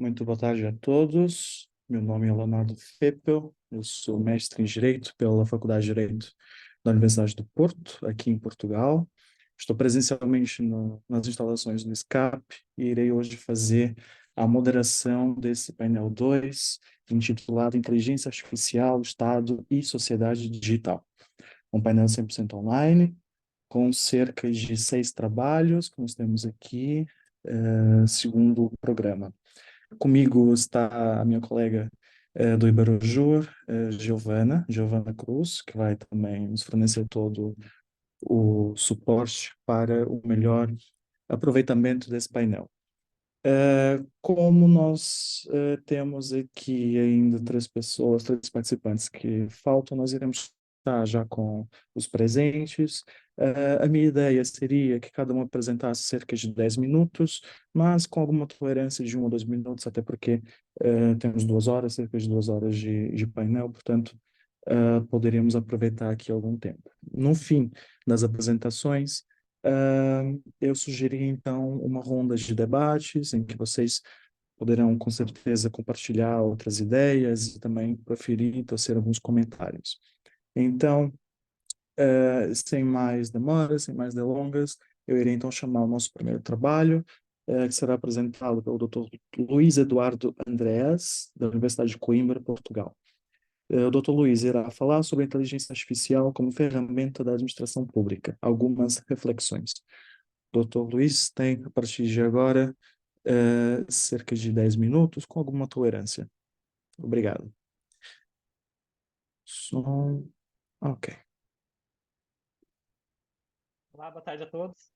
Muito boa tarde a todos. Meu nome é Leonardo Feppel, eu sou mestre em Direito pela Faculdade de Direito da Universidade do Porto, aqui em Portugal. Estou presencialmente nas instalações do SCAP e irei hoje fazer a moderação desse painel 2, intitulado Inteligência Artificial, Estado e Sociedade Digital. Um painel 100% online, com cerca de 6 trabalhos que nós temos aqui, segundo o programa. Comigo está a minha colega do Iberojur, Giovana Cruz, que vai também nos fornecer todo o suporte para o melhor aproveitamento desse painel. Como nós temos aqui ainda três participantes que faltam, nós iremos estar já com os presentes. A minha ideia seria que cada um apresentasse cerca de 10 minutos, mas com alguma tolerância de 1 ou 2 minutos, até porque temos 2 horas, cerca de 2 horas de painel, portanto, poderíamos aproveitar aqui algum tempo. No fim das apresentações, eu sugeri, então, uma ronda de debates em que vocês poderão, com certeza, compartilhar outras ideias e também proferir e tecer alguns comentários. Então, sem mais demoras, sem mais delongas, eu irei, então, chamar o nosso primeiro trabalho, que será apresentado pelo Dr. Luiz Eduardo Andreas, da Universidade de Coimbra, Portugal. O Dr. Luiz irá falar sobre a inteligência artificial como ferramenta da administração pública. Algumas reflexões. Doutor Luiz tem, a partir de agora, cerca de 10 minutos, com alguma tolerância. Obrigado. Som. Ok, Olá, boa tarde a todos.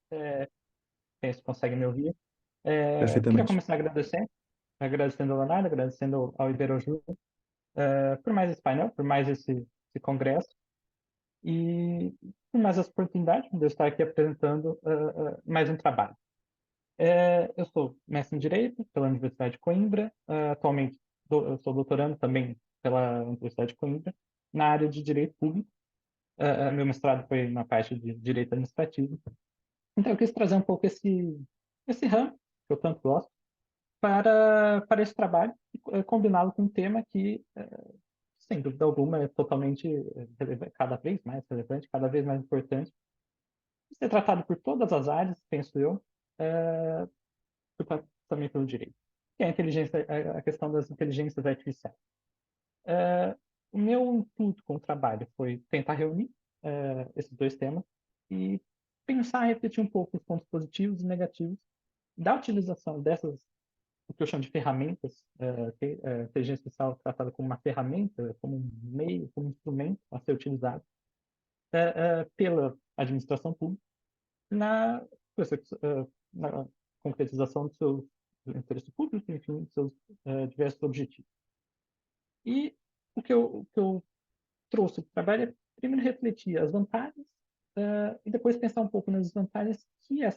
Penso que conseguem me ouvir. Queria perfeitamente. começar agradecendo ao Leonardo, agradecendo ao Iberojur, por mais esse painel, por mais esse congresso e por mais essa oportunidade de eu estar aqui apresentando mais um trabalho. Eu sou mestre em Direito pela Universidade de Coimbra, atualmente eu sou doutorando também pela Universidade de Coimbra, na área de Direito Público. Meu mestrado foi na parte de Direito Administrativo. Então, eu quis trazer um pouco esse ramo, que eu tanto gosto, para esse trabalho e combiná-lo com um tema que, sem dúvida alguma, é totalmente relevante, cada vez mais relevante, cada vez mais importante, e ser tratado por todas as áreas, penso eu, é, também pelo direito, que é a questão das inteligências artificiais. É, o meu intuito com o trabalho foi tentar reunir esses dois temas e pensar e refletir um pouco os pontos positivos e negativos da utilização dessas, o que eu chamo de ferramentas, inteligência artificial tratada como uma ferramenta, como um meio, como um instrumento a ser utilizado pela administração pública na, na concretização dos seus interesses públicos, enfim, dos seus diversos objetivos. E o que eu trouxe para o trabalho é primeiro refletir as vantagens e depois pensar um pouco nas desvantagens que a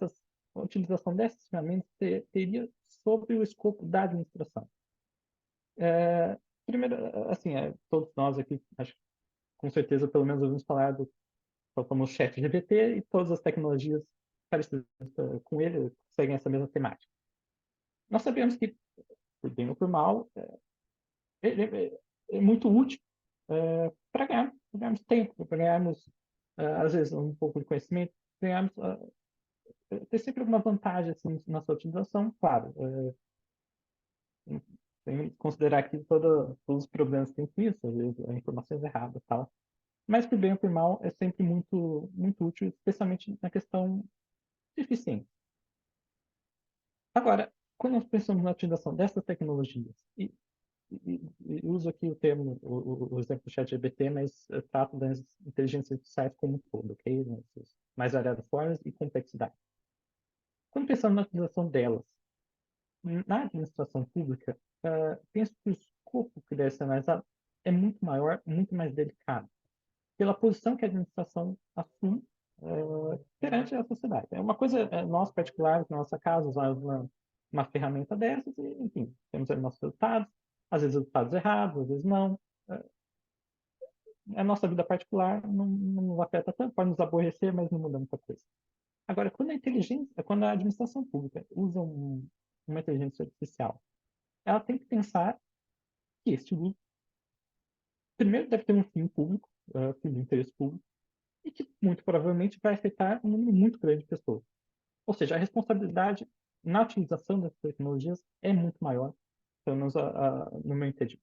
utilização dessas ferramentas teria sobre o escopo da administração. Primeiro, assim, todos nós aqui, acho que com certeza, pelo menos ouvimos falar do famoso ChatGPT e todas as tecnologias parecidas com ele seguem essa mesma temática. Nós sabemos que, por bem ou por mal, é muito útil para ganharmos tempo, para ganharmos, às vezes, um pouco de conhecimento, ganharmos, ter sempre alguma vantagem assim, na sua utilização, claro. Tem que considerar aqui todos os problemas que tem com isso, às vezes, informações erradas e tal. Mas, por bem ou por mal, é sempre muito, muito útil, especialmente na questão de eficiência. Agora, quando nós pensamos na utilização dessas tecnologias, e uso aqui o termo, o exemplo do ChatGPT, mas trato das inteligências artificiais como um todo, ok? Nas mais variadas formas e complexidade. Quando pensamos na utilização delas na administração pública, penso que o escopo que deve ser analisado é muito maior, muito mais delicado, pela posição que a administração assume perante a sociedade. É uma coisa, nós particulares, na nossa casa, usamos uma ferramenta dessas e, enfim, temos aí nossos resultados, às vezes resultados errados, às vezes não. A nossa vida particular não nos afeta tanto, pode nos aborrecer, mas não muda muita coisa. Agora, quando a administração pública usa uma inteligência artificial ela tem que pensar que esse uso, primeiro, deve ter um fim público, fim de interesse público, e que muito provavelmente vai afetar um número muito grande de pessoas. Ou seja, a responsabilidade na utilização dessas tecnologias é muito maior, pelo menos no meu entendimento.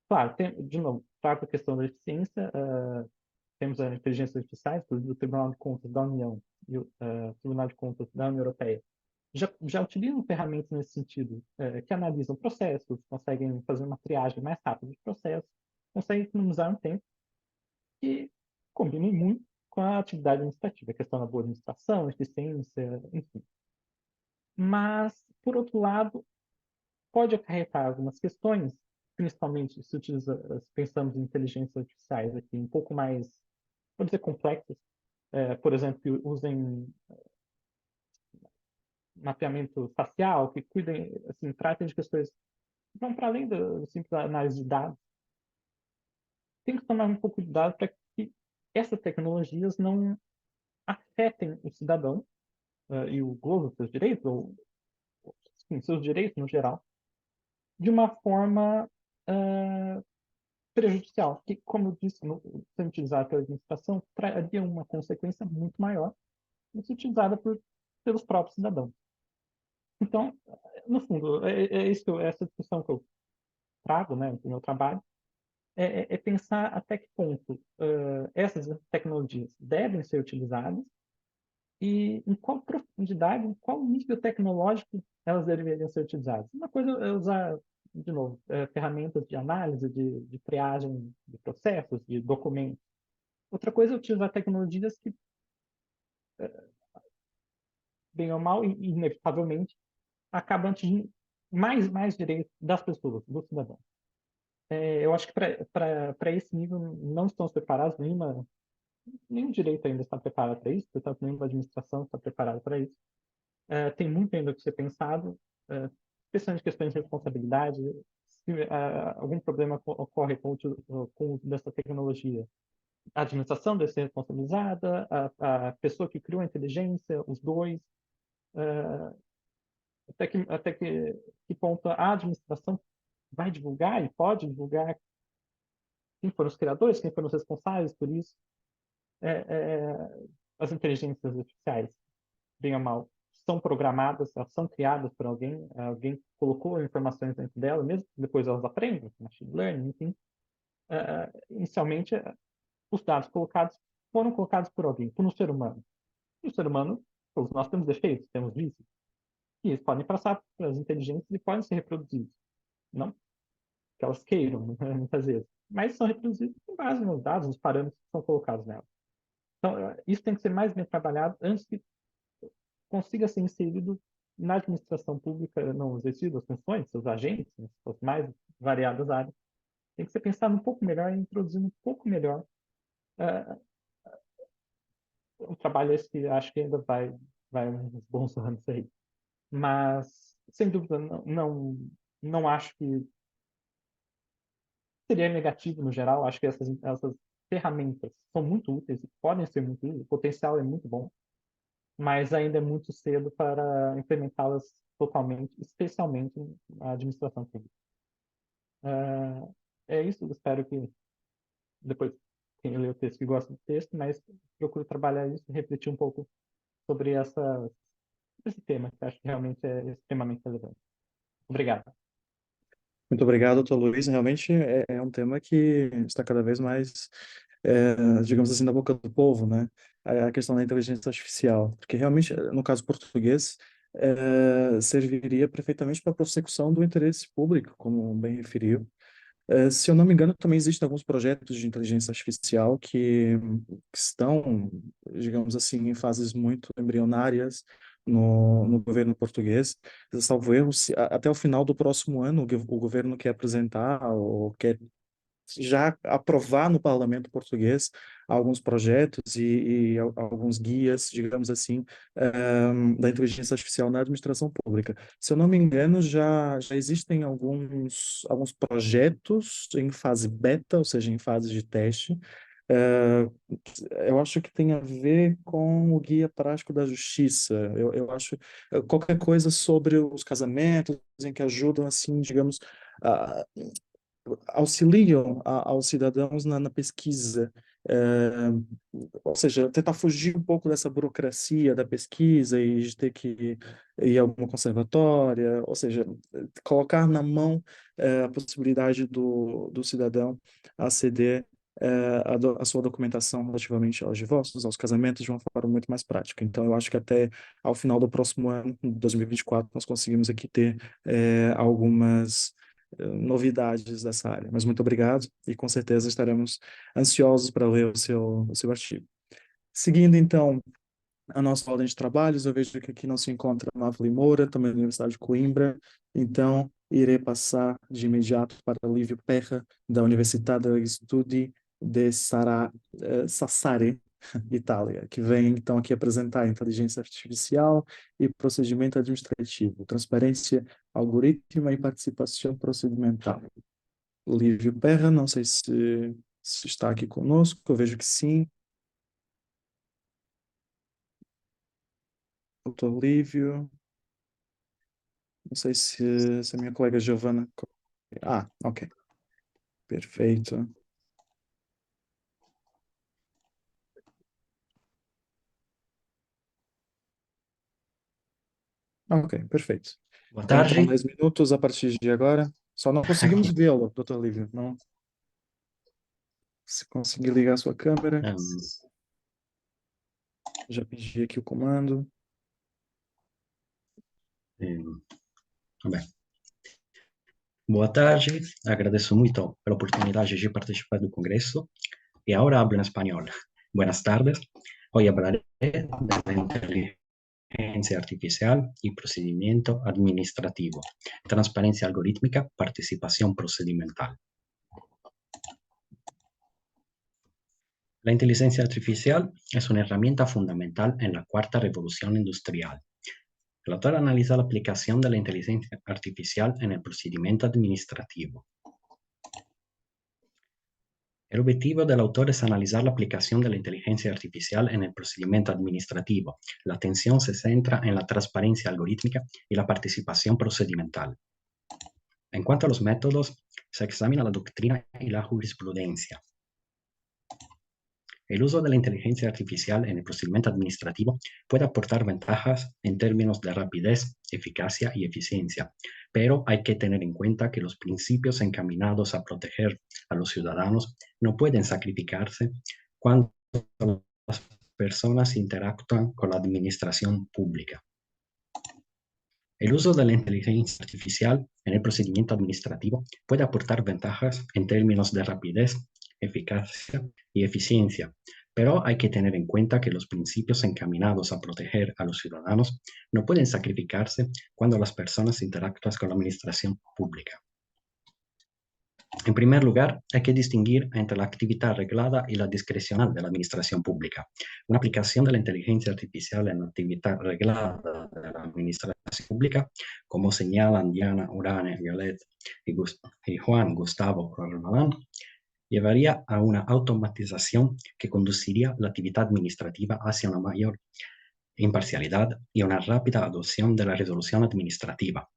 Claro, de novo, trata a questão da eficiência, temos a inteligência artificial, inclusive o Tribunal de Contas da União e o Tribunal de Contas da União Europeia já utilizam ferramentas nesse sentido, que analisam processos, conseguem fazer uma triagem mais rápida de processos, conseguem economizar um tempo que combina muito com a atividade administrativa, a questão da boa administração, eficiência, enfim. Mas, por outro lado, pode acarretar algumas questões, principalmente se pensamos em inteligências artificiais aqui um pouco mais, vamos dizer, complexas, por exemplo, que usem mapeamento facial, que cuidem, assim, tratem de questões que vão para além da simples análise de dados. Tem que tomar um pouco de cuidado para que essas tecnologias não afetem o cidadão e o gozo dos seus direitos, ou sim, seus direitos no geral, de uma forma prejudicial, que, como eu disse, sendo utilizada pela administração, traria uma consequência muito maior do que utilizada pelos próprios cidadãos. Então, no fundo, essa discussão que eu trago, né, no meu trabalho, é pensar até que ponto essas tecnologias devem ser utilizadas e em qual profundidade, em qual nível tecnológico elas deveriam ser utilizadas. Uma coisa é usar, de novo, ferramentas de análise, de triagem de processos, de documentos. Outra coisa é utilizar tecnologias que, bem ou mal, inevitavelmente, acabam atingindo mais direitos das pessoas, dos cidadãos. Eu acho que para esse nível não estamos preparados, nenhum direito ainda está preparado para isso, portanto, nenhuma administração está preparada para isso. Tem muito ainda que ser pensado, especialmente questões de responsabilidade. Se algum problema ocorre com o uso dessa tecnologia, a administração deve ser responsabilizada, a pessoa que criou a inteligência, os dois, até que ponto a administração vai divulgar e pode divulgar quem foram os criadores, quem foram os responsáveis por isso. As inteligências artificiais, bem ou mal, são programadas, elas são criadas por alguém colocou informações dentro dela, mesmo que depois elas aprendem, machine learning, enfim. Inicialmente, os dados foram colocados por alguém, por um ser humano. E o ser humano, todos nós temos defeitos, temos vícios, e eles podem passar para as inteligências e podem ser reproduzidos. Não que elas queiram, muitas vezes, mas são reproduzidos com base nos dados, nos parâmetros que são colocados nelas. Então, isso tem que ser mais bem trabalhado antes que consiga ser inserido na administração pública, não exercido as funções, seus agentes, né, as mais variadas áreas. Tem que ser pensado um pouco melhor e introduzindo um pouco melhor um trabalho esse que acho que ainda vai uns bons anos aí. Mas, sem dúvida, não acho que seria negativo no geral. Acho que essas ferramentas são muito úteis, podem ser muito úteis, o potencial é muito bom, mas ainda é muito cedo para implementá-las totalmente, especialmente na administração pública. É isso, eu espero que depois quem lê o texto que gosta do texto, mas procuro trabalhar isso e refletir um pouco sobre esse tema, que acho que realmente é extremamente relevante. Obrigado. Muito obrigado, doutor Luiz. Realmente é um tema que está cada vez mais, digamos assim, na boca do povo, né? A questão da inteligência artificial. Porque realmente, no caso português, serviria perfeitamente para a prossecução do interesse público, como bem referiu. Se eu não me engano, também existem alguns projetos de inteligência artificial que estão, digamos assim, em fases muito embrionárias no governo português. Salvo erro, até o final do próximo ano, o governo quer apresentar ou quer já aprovar no parlamento português alguns projetos e alguns guias, digamos assim, da inteligência artificial na administração pública. Se eu não me engano, já existem alguns projetos em fase beta, ou seja, em fase de teste, Eu acho que tem a ver com o Guia Prático da Justiça. Eu acho qualquer coisa sobre os casamentos em que ajudam, assim, digamos, a, auxiliam aos cidadãos na pesquisa. É, ou seja, tentar fugir um pouco dessa burocracia da pesquisa e de ter que ir a alguma conservatória, ou seja, colocar na mão a possibilidade do cidadão aceder a sua documentação relativamente aos divórcios, aos casamentos, de uma forma muito mais prática. Então, eu acho que até ao final do próximo ano, 2024, nós conseguimos aqui ter algumas novidades dessa área. Mas muito obrigado e com certeza estaremos ansiosos para ler o seu artigo. Seguindo, então, a nossa ordem de trabalhos, eu vejo que aqui não se encontra a Mavli Moura, também da Universidade de Coimbra, então irei passar de imediato para Lívio Perra, da Universidade degli Studi Sassari, Itália, que vem então aqui apresentar inteligência artificial e procedimento administrativo, transparência algorítmica e participação procedimental. Lívio Perra, não sei se está aqui conosco, eu vejo que sim. Doutor Lívio, não sei se a minha colega Giovana. Ah, ok, perfeito. Ok, perfeito. Boa Então, tarde. 10 minutos a partir de agora. Só não conseguimos Aqui. vê-lo, doutor Lívio. Não, se conseguir ligar a sua câmera, já pedi aqui o comando. Bem, boa tarde. Agradeço muito pela oportunidade de participar do congresso. Y ahora hablo en español. Buenas tardes. Hoy hablaré de la inteligencia artificial y procedimiento administrativo, transparencia algorítmica, participación procedimental. La inteligencia artificial es una herramienta fundamental en la cuarta revolución industrial. El autor analiza la aplicación de la inteligencia artificial en el procedimiento administrativo. El objetivo del autor es analizar la aplicación de la inteligencia artificial en el procedimiento administrativo. La atención se centra en la transparencia algorítmica y la participación procedimental. En cuanto a los métodos, se examina la doctrina y la jurisprudencia. El uso de la inteligencia artificial en el procedimiento administrativo puede aportar ventajas en términos de rapidez, eficacia y eficiencia, pero hay que tener en cuenta que los principios encaminados a proteger a los ciudadanos no pueden sacrificarse cuando las personas interactúan con la administración pública. El uso de la inteligencia artificial en el procedimiento administrativo puede aportar ventajas en términos de rapidez, eficacia y eficiencia, pero hay que tener en cuenta que los principios encaminados a proteger a los ciudadanos no pueden sacrificarse cuando las personas interactúan con la administración pública. En primer lugar, hay que distinguir entre la actividad reglada y la discrecional de la administración pública. Una aplicación de la inteligencia artificial en la actividad reglada de la administración pública, como señalan Diana Urane, Violet y Juan Gustavo Corvalán, llevaría a una automatización que conduciría la actividad administrativa hacia una mayor imparcialidad y una rápida adopción de la resolución administrativa.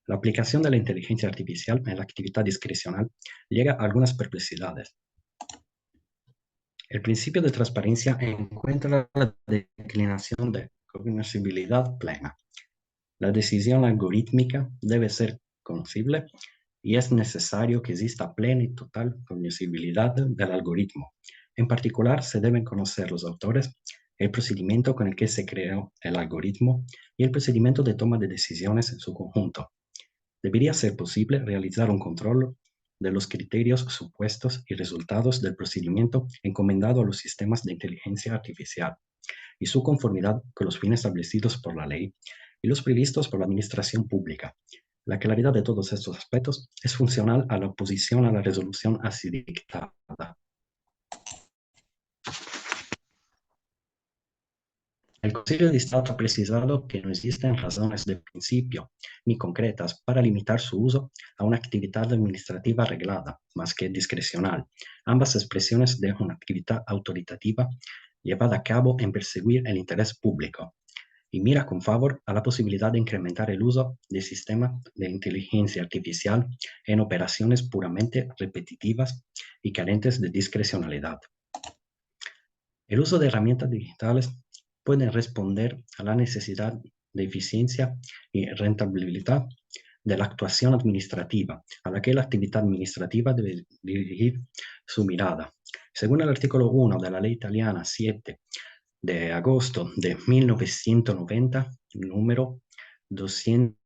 La aplicación de la inteligencia artificial en la actividad discrecional llega a algunas perplejidades. El principio de transparencia encuentra la declinación de cognoscibilidad plena. La decisión algorítmica debe ser conocible y es necesario que exista plena y total cognoscibilidad del algoritmo. En particular, se deben conocer los autores, el procedimiento con el que se creó el algoritmo y el procedimiento de toma de decisiones en su conjunto. Debería ser posible realizar un control de los criterios, supuestos y resultados del procedimiento encomendado a los sistemas de inteligencia artificial y su conformidad con los fines establecidos por la ley y los previstos por la administración pública. La claridad de todos estos aspectos es funcional a la oposición a la resolución así dictada. El El Consejo de Estado ha precisado que no existen razones de principio ni concretas para limitar su uso a una actividad administrativa reglada, más que discrecional. Ambas expresiones de una actividad autoritativa llevada a cabo en perseguir el interés público y mira con favor a la posibilidad de incrementar el uso de sistemas de inteligencia artificial en operaciones puramente repetitivas y carentes de discrecionalidad. El uso de herramientas digitales puede responder a la necesidad de eficiencia y rentabilidad de la actuación administrativa, a la que la actividad administrativa debe dirigir su mirada. Según el artículo 1 de la Ley Italiana 7 de agosto de 1990, número 200.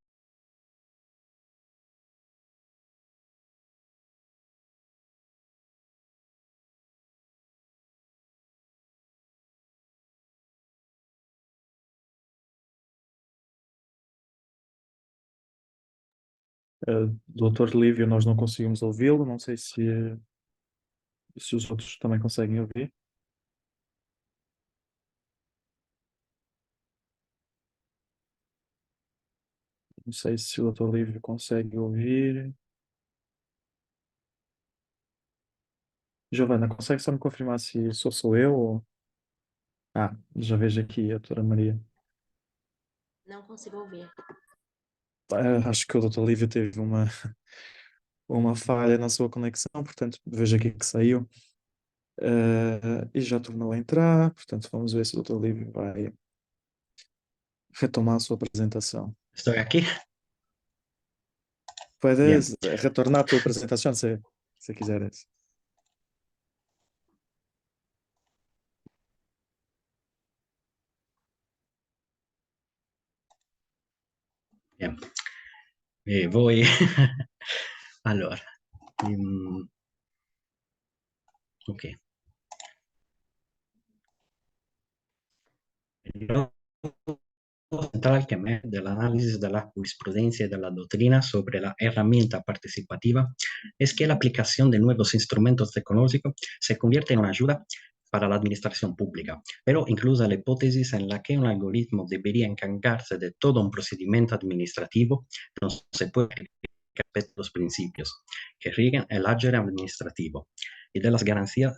Doutor Lívio, nós não conseguimos ouvi-lo, não sei se os outros também conseguem ouvir. Não sei se o doutor Lívio consegue ouvir. Giovana, consegue só me confirmar se sou eu ou... Ah, já vejo aqui a doutora Maria. Não consigo ouvir. Acho que o doutor Lívio teve uma falha na sua conexão, portanto, vejo aqui que saiu. E já tornou a entrar, portanto, vamos ver se o doutor Lívio vai retomar a sua apresentação. Estoy aquí. Puedes retornar a tu apresentación si quisieras. Bien. Voy. Allora. Ok. El central que me del análisis de la jurisprudencia y de la doctrina sobre la herramienta participativa es que la aplicación de nuevos instrumentos tecnológicos se convierte en una ayuda para la administración pública, pero incluso la hipótesis en la que un algoritmo debería encargarse de todo un procedimiento administrativo no se puede aplicar los principios que rigen el agir administrativo y de las garantías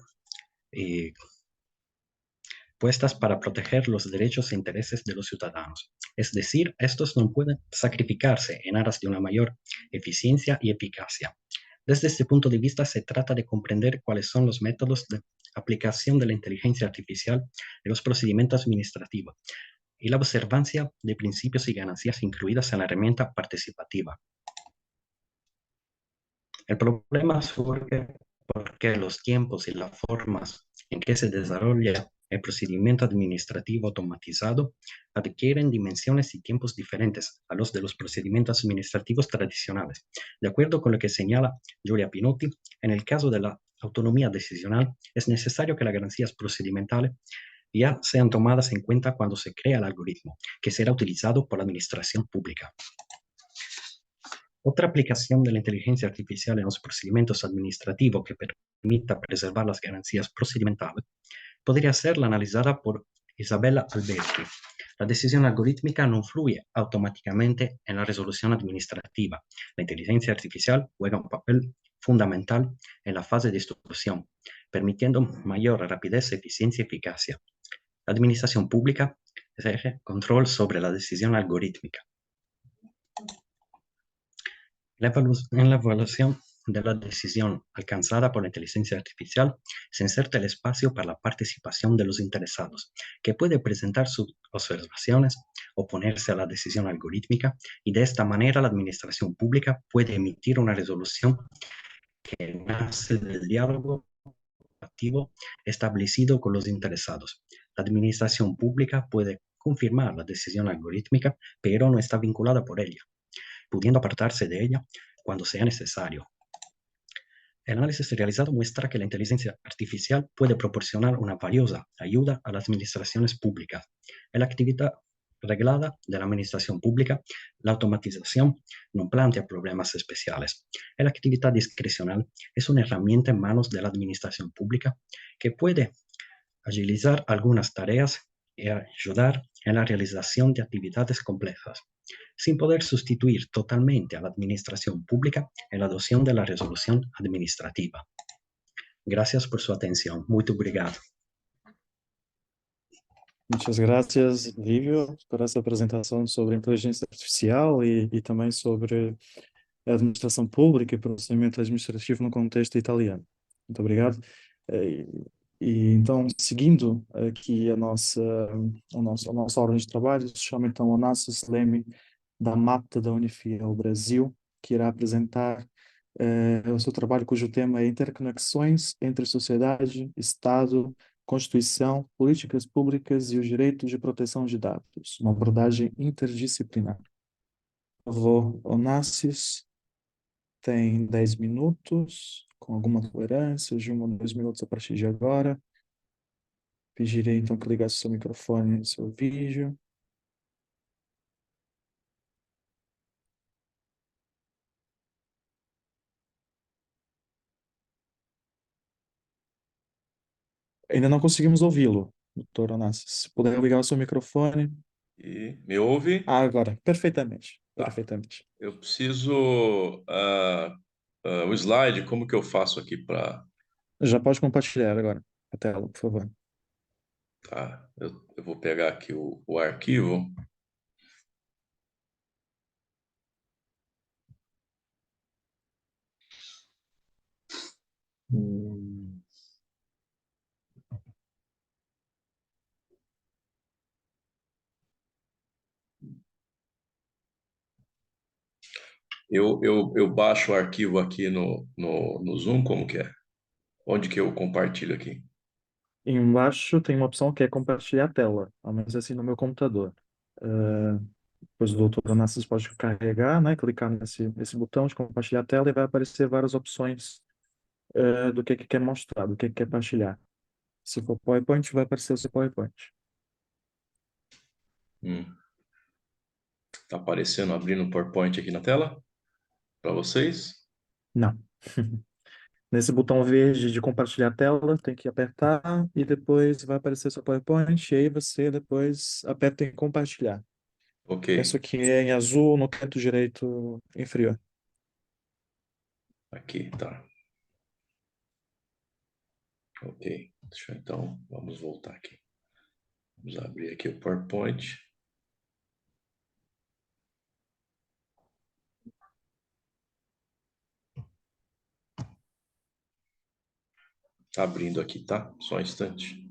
puestas para proteger los derechos e intereses de los ciudadanos. Es decir, estos no pueden sacrificarse en aras de una mayor eficiencia y eficacia. Desde este punto de vista, se trata de comprender cuáles son los métodos de aplicación de la inteligencia artificial en los procedimientos administrativos y la observancia de principios y ganancias incluidas en la herramienta participativa. El problema surge porque los tiempos y las formas en que se desarrolla el procedimiento administrativo automatizado adquieren dimensiones y tiempos diferentes a los de los procedimientos administrativos tradicionales. De acuerdo con lo que señala Giulia Pinotti, en el caso de la autonomía decisional, es necesario que las garantías procedimentales ya sean tomadas en cuenta cuando se crea el algoritmo, que será utilizado por la administración pública. Otra aplicación de la inteligencia artificial en los procedimientos administrativos que permita preservar las garantías procedimentales podría ser la analizada por Isabella Alberti. La decisión algorítmica no influye automáticamente en la resolución administrativa. La inteligencia artificial juega un papel fundamental en la fase de instrucción, permitiendo mayor rapidez, eficiencia y eficacia. La administración pública ejerce control sobre la decisión algorítmica. En la evaluación de la decisión alcanzada por la inteligencia artificial se inserta el espacio para la participación de los interesados, que puede presentar sus observaciones, oponerse a la decisión algorítmica y de esta manera la administración pública puede emitir una resolución que nace del diálogo activo establecido con los interesados. La administración pública puede confirmar la decisión algorítmica, pero no está vinculada por ella, pudiendo apartarse de ella cuando sea necesario. El análisis realizado muestra que la inteligencia artificial puede proporcionar una valiosa ayuda a las administraciones públicas. En la actividad reglada de la administración pública, la automatización no plantea problemas especiales. En la actividad discrecional es una herramienta en manos de la administración pública que puede agilizar algunas tareas y ayudar en la realización de actividades complejas, sin poder sustituir totalmente a la administración pública en la adopción de la resolución administrativa. Gracias por su atención. Muy obrigado. Muchas gracias, Lívio, por essa apresentação sobre inteligência artificial e também sobre a administração pública e procedimento administrativo no contexto italiano. Muito obrigado. Eh, então, seguindo aqui a nossa ordem de trabalho, chamo então Onassis Leme, da MAPTA da Unifiel Brasil, que irá apresentar o seu trabalho cujo tema é Interconexões entre Sociedade, Estado, Constituição, Políticas Públicas e os Direitos de Proteção de Dados, uma abordagem interdisciplinar. Por favor, Onassis tem 10 minutos, com alguma tolerância, de 1 a 2 minutos a partir de agora. Pedirei então que ligasse seu microfone e seu vídeo. Ainda não conseguimos ouvi-lo, doutor Onassis. Se puder ligar o seu microfone. E me ouve? Agora, perfeitamente. Tá. Perfeitamente. Eu preciso o slide, como que eu faço aqui para... Já pode compartilhar agora a tela, por favor. Tá, eu vou pegar aqui o arquivo. Eu baixo o arquivo aqui no Zoom, como que é? Onde que eu compartilho aqui? Embaixo tem uma opção que é compartilhar a tela, ao menos assim no meu computador. Depois o doutor Onassis pode carregar, né, clicar nesse botão de compartilhar a tela e vai aparecer várias opções do que quer mostrar, do que quer partilhar. Se for PowerPoint, vai aparecer o seu PowerPoint. Tá aparecendo, abrindo o PowerPoint aqui na tela? Para vocês? Não. Nesse botão verde de compartilhar a tela, tem que apertar e depois vai aparecer seu PowerPoint e aí você depois aperta em compartilhar. Ok. Penso que é em azul no canto direito inferior. Aqui, tá. Ok. Deixa eu, então, vamos voltar aqui. Vamos abrir aqui o PowerPoint. Tá abrindo aqui, tá? Só um instante.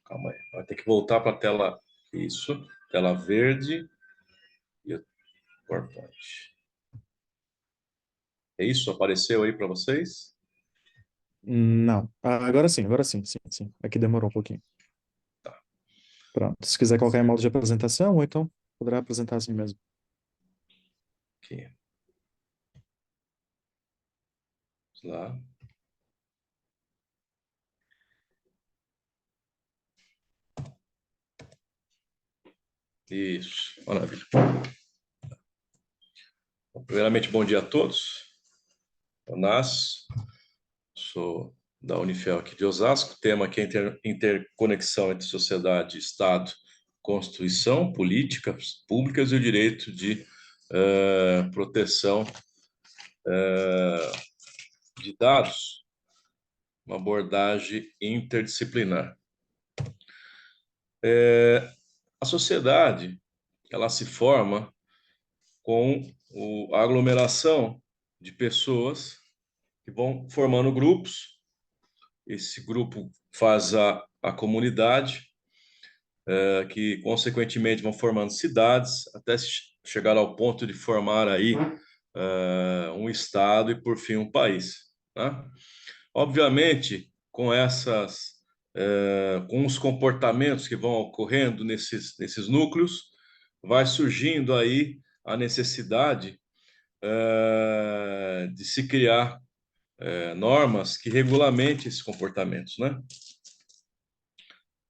Calma aí. Vai ter que voltar para a tela. Isso. Tela verde. E o PowerPoint. É isso? Apareceu aí para vocês? Não. Agora sim, sim. Aqui demorou um pouquinho. Tá. Pronto. Se quiser colocar em modo de apresentação, ou então poderá apresentar assim mesmo. Aqui. Vamos lá. Isso. Maravilha. Bom, primeiramente, bom dia a todos. Onassis, sou da Unifiel aqui de Osasco. O tema aqui é interconexão entre sociedade, Estado, Constituição, políticas públicas e o direito de proteção de dados, uma abordagem interdisciplinar. A sociedade, ela se forma com a aglomeração de pessoas que vão formando grupos. Esse grupo faz a comunidade, que consequentemente vão formando cidades, até chegar ao ponto de formar aí um estado e por fim um país, né? Obviamente, com com os comportamentos que vão ocorrendo nesses núcleos, vai surgindo aí a necessidade de se criar normas que regulamentem esses comportamentos, né?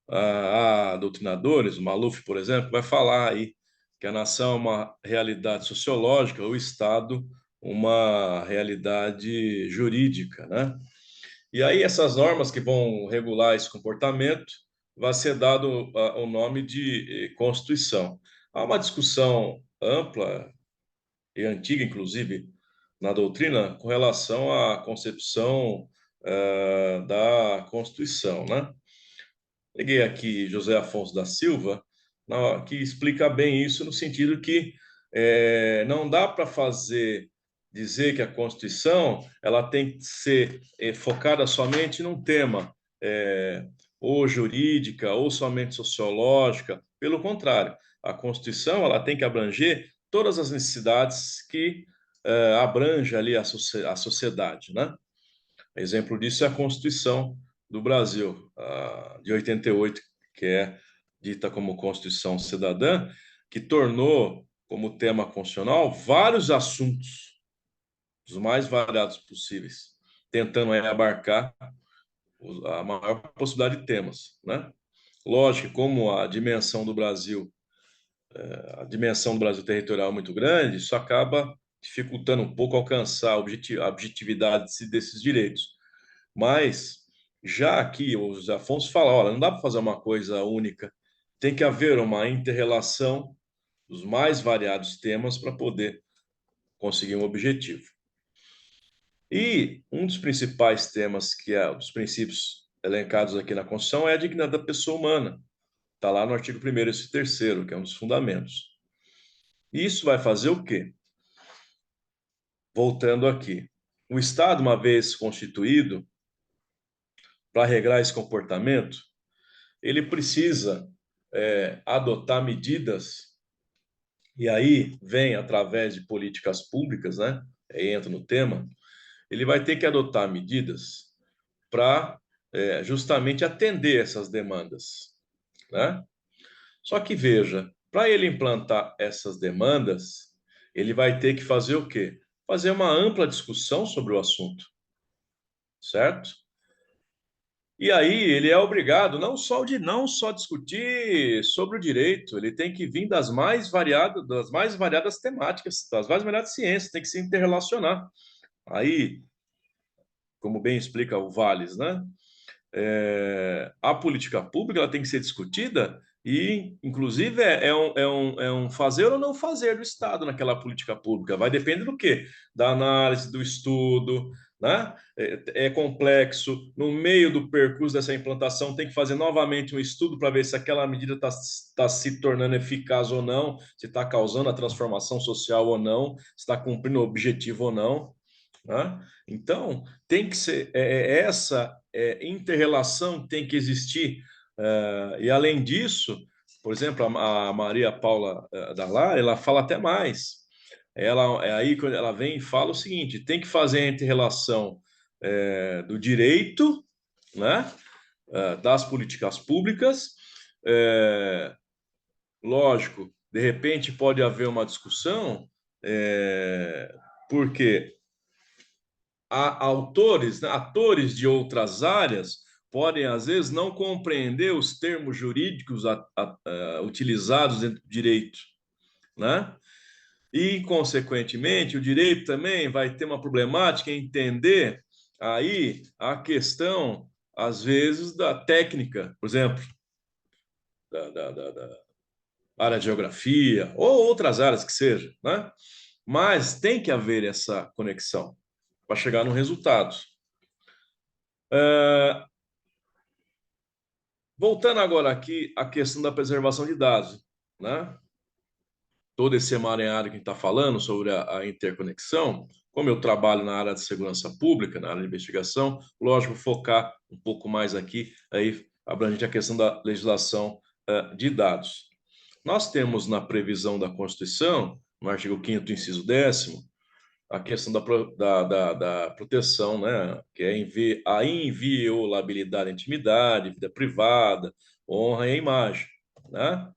Há doutrinadores, o Maluf, por exemplo, vai falar aí que a nação é uma realidade sociológica, o Estado uma realidade jurídica, né? E aí essas normas que vão regular esse comportamento vai ser dado o nome de Constituição. Há uma discussão ampla e antiga, inclusive, na doutrina, com relação à concepção da Constituição, né? Peguei aqui José Afonso da Silva, que explica bem isso no sentido que não dá para dizer que a Constituição ela tem que ser focada somente num tema, ou jurídica, ou somente sociológica. Pelo contrário, a Constituição ela tem que abranger todas as necessidades que abrange ali a sociedade, né? Exemplo disso é a Constituição do Brasil, de 88, que é dita como Constituição Cidadã, que tornou como tema constitucional vários assuntos, os mais variados possíveis, tentando abarcar a maior possibilidade de temas, né? Lógico que como a dimensão do Brasil territorial é muito grande, isso acaba dificultando um pouco alcançar a objetividade desses direitos. Mas já aqui o José Afonso fala, olha, não dá para fazer uma coisa única, tem que haver uma inter-relação dos mais variados temas para poder conseguir um objetivo. E um dos principais temas, que é os princípios elencados aqui na Constituição, é a dignidade da pessoa humana. Está lá no artigo 1º e 3º, que é um dos fundamentos. E isso vai fazer o quê? Voltando aqui. O Estado, uma vez constituído, para regrar esse comportamento, ele precisa adotar medidas, e aí vem através de políticas públicas, né? Aí entra no tema, ele vai ter que adotar medidas para justamente atender essas demandas, né? Só que veja, para ele implantar essas demandas, ele vai ter que fazer o quê? Fazer uma ampla discussão sobre o assunto, certo? E aí ele é obrigado não só discutir sobre o direito, ele tem que vir das mais variadas temáticas, das mais variadas ciências, tem que se interrelacionar. Aí, como bem explica o Valles, né? A política pública ela tem que ser discutida e, inclusive, é um fazer ou não fazer do Estado naquela política pública. Vai depender do quê? Da análise, do estudo, né? É complexo. No meio do percurso dessa implantação, tem que fazer novamente um estudo para ver se aquela medida está se tornando eficaz ou não, se está causando a transformação social ou não, se está cumprindo o objetivo ou não, né? Então, tem que ser essa inter-relação tem que existir. E, além disso, por exemplo, a Maria Paula Dallar, ela fala até mais. Ela, aí, quando ela vem e fala o seguinte, tem que fazer a inter-relação do direito, né? Das políticas públicas. Lógico, de repente pode haver uma discussão, porque autores, né, atores de outras áreas podem, às vezes, não compreender os termos jurídicos utilizados dentro do direito, né? E, consequentemente, o direito também vai ter uma problemática em entender aí a questão, às vezes, da técnica, por exemplo, da área de geografia, ou outras áreas que sejam, né? Mas tem que haver essa conexão para chegar no resultado. Voltando agora aqui à questão da preservação de dados, né? Todo esse emaranhado que a gente está falando sobre a interconexão, como eu trabalho na área de segurança pública, na área de investigação, lógico, focar um pouco mais aqui, aí abrangente a questão da legislação de dados. Nós temos na previsão da Constituição, no artigo 5º, inciso 10º, a questão da proteção, né? Que é a inviolabilidade da intimidade, vida privada, honra e imagem, né?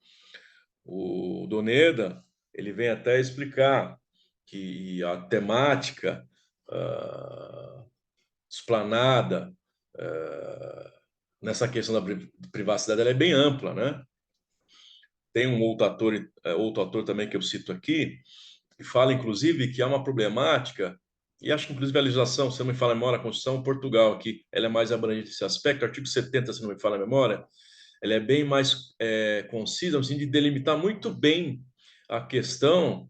O Doneda, ele vem até explicar que a temática explanada nessa questão da privacidade, ela é bem ampla, né? Tem um outro ator também que eu cito aqui, que fala, inclusive, que há uma problemática, e acho que, inclusive, a legislação, se não me falha a memória, a Constituição Portugal aqui, ela é mais abrangente nesse aspecto, artigo 70, se não me falha a memória, ela é bem mais concisa, no sentido de delimitar muito bem a questão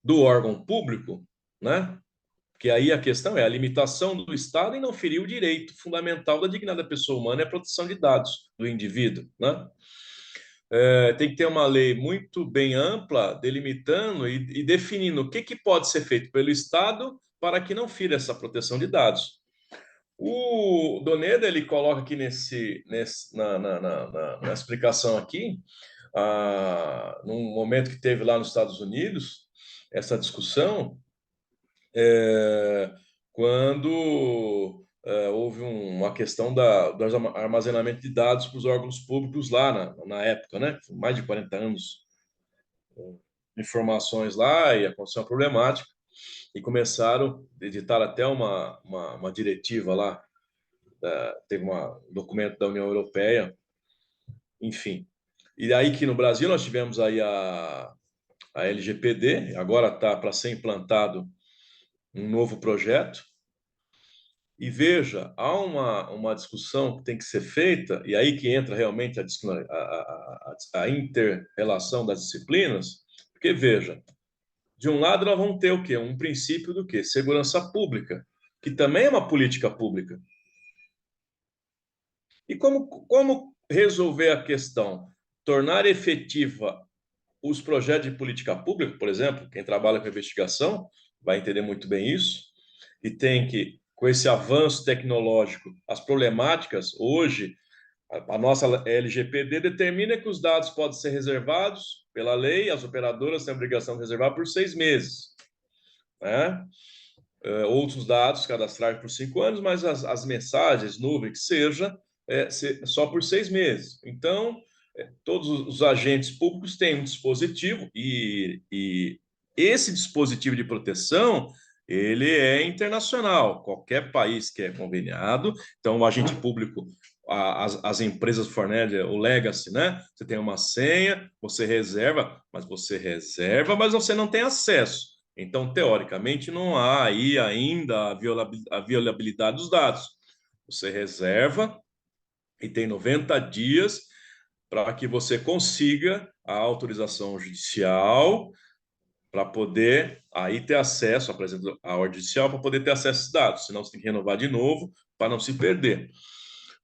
do órgão público, né? Que aí a questão é a limitação do Estado em não ferir o direito fundamental da dignidade da pessoa humana e a proteção de dados do indivíduo, né? Tem que ter uma lei muito bem ampla, delimitando e definindo o que pode ser feito pelo Estado para que não fira essa proteção de dados. O Doneda, ele coloca aqui na explicação aqui, num momento que teve lá nos Estados Unidos, essa discussão, quando houve uma questão do armazenamento de dados para os órgãos públicos lá na época, né? Mais de 40 anos, informações lá, e aconteceu uma problemática, e começaram a editar até uma diretiva lá, teve um documento da União Europeia, enfim. E aí que no Brasil nós tivemos aí a LGPD, agora está para ser implantado um novo projeto. E veja, há uma discussão que tem que ser feita, e aí que entra realmente a inter-relação das disciplinas, porque veja, de um lado nós vamos ter o quê? Um princípio do quê? Segurança pública, que também é uma política pública. E como resolver a questão? Tornar efetiva os projetos de política pública, por exemplo, quem trabalha com investigação vai entender muito bem isso, e tem que, com esse avanço tecnológico, as problemáticas, hoje, a nossa LGPD determina que os dados podem ser reservados pela lei, as operadoras têm a obrigação de reservar por 6 meses, né? Outros dados cadastrar por 5 anos, mas as mensagens, nuvem, que seja, só por 6 meses. Então, todos os agentes públicos têm um dispositivo e esse dispositivo de proteção, ele é internacional. Qualquer país que é conveniado, então o agente público, as empresas fornecem o legacy, né? Você tem uma senha, você reserva, mas você não tem acesso. Então, teoricamente, não há aí ainda a violabilidade dos dados. Você reserva e tem 90 dias para que você consiga a autorização judicial para poder aí ter acesso, apresenta a ordem judicial para poder ter acesso a esses dados, senão você tem que renovar de novo para não se perder.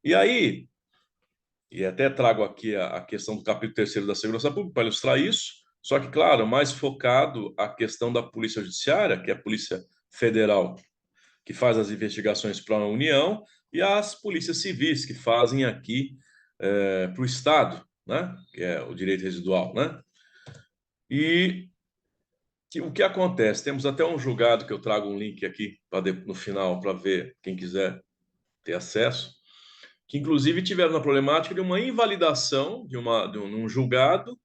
E aí, e até trago aqui a questão do capítulo 3º da Segurança Pública para ilustrar isso, só que, claro, mais focado a questão da Polícia Judiciária, que é a Polícia Federal, que faz as investigações para a União, e as polícias civis, que fazem aqui para o Estado, né? Que é o direito residual, né? E o que acontece? Temos até um julgado que eu trago um link aqui no final para ver quem quiser ter acesso, que inclusive tiveram a problemática de uma invalidação de um julgado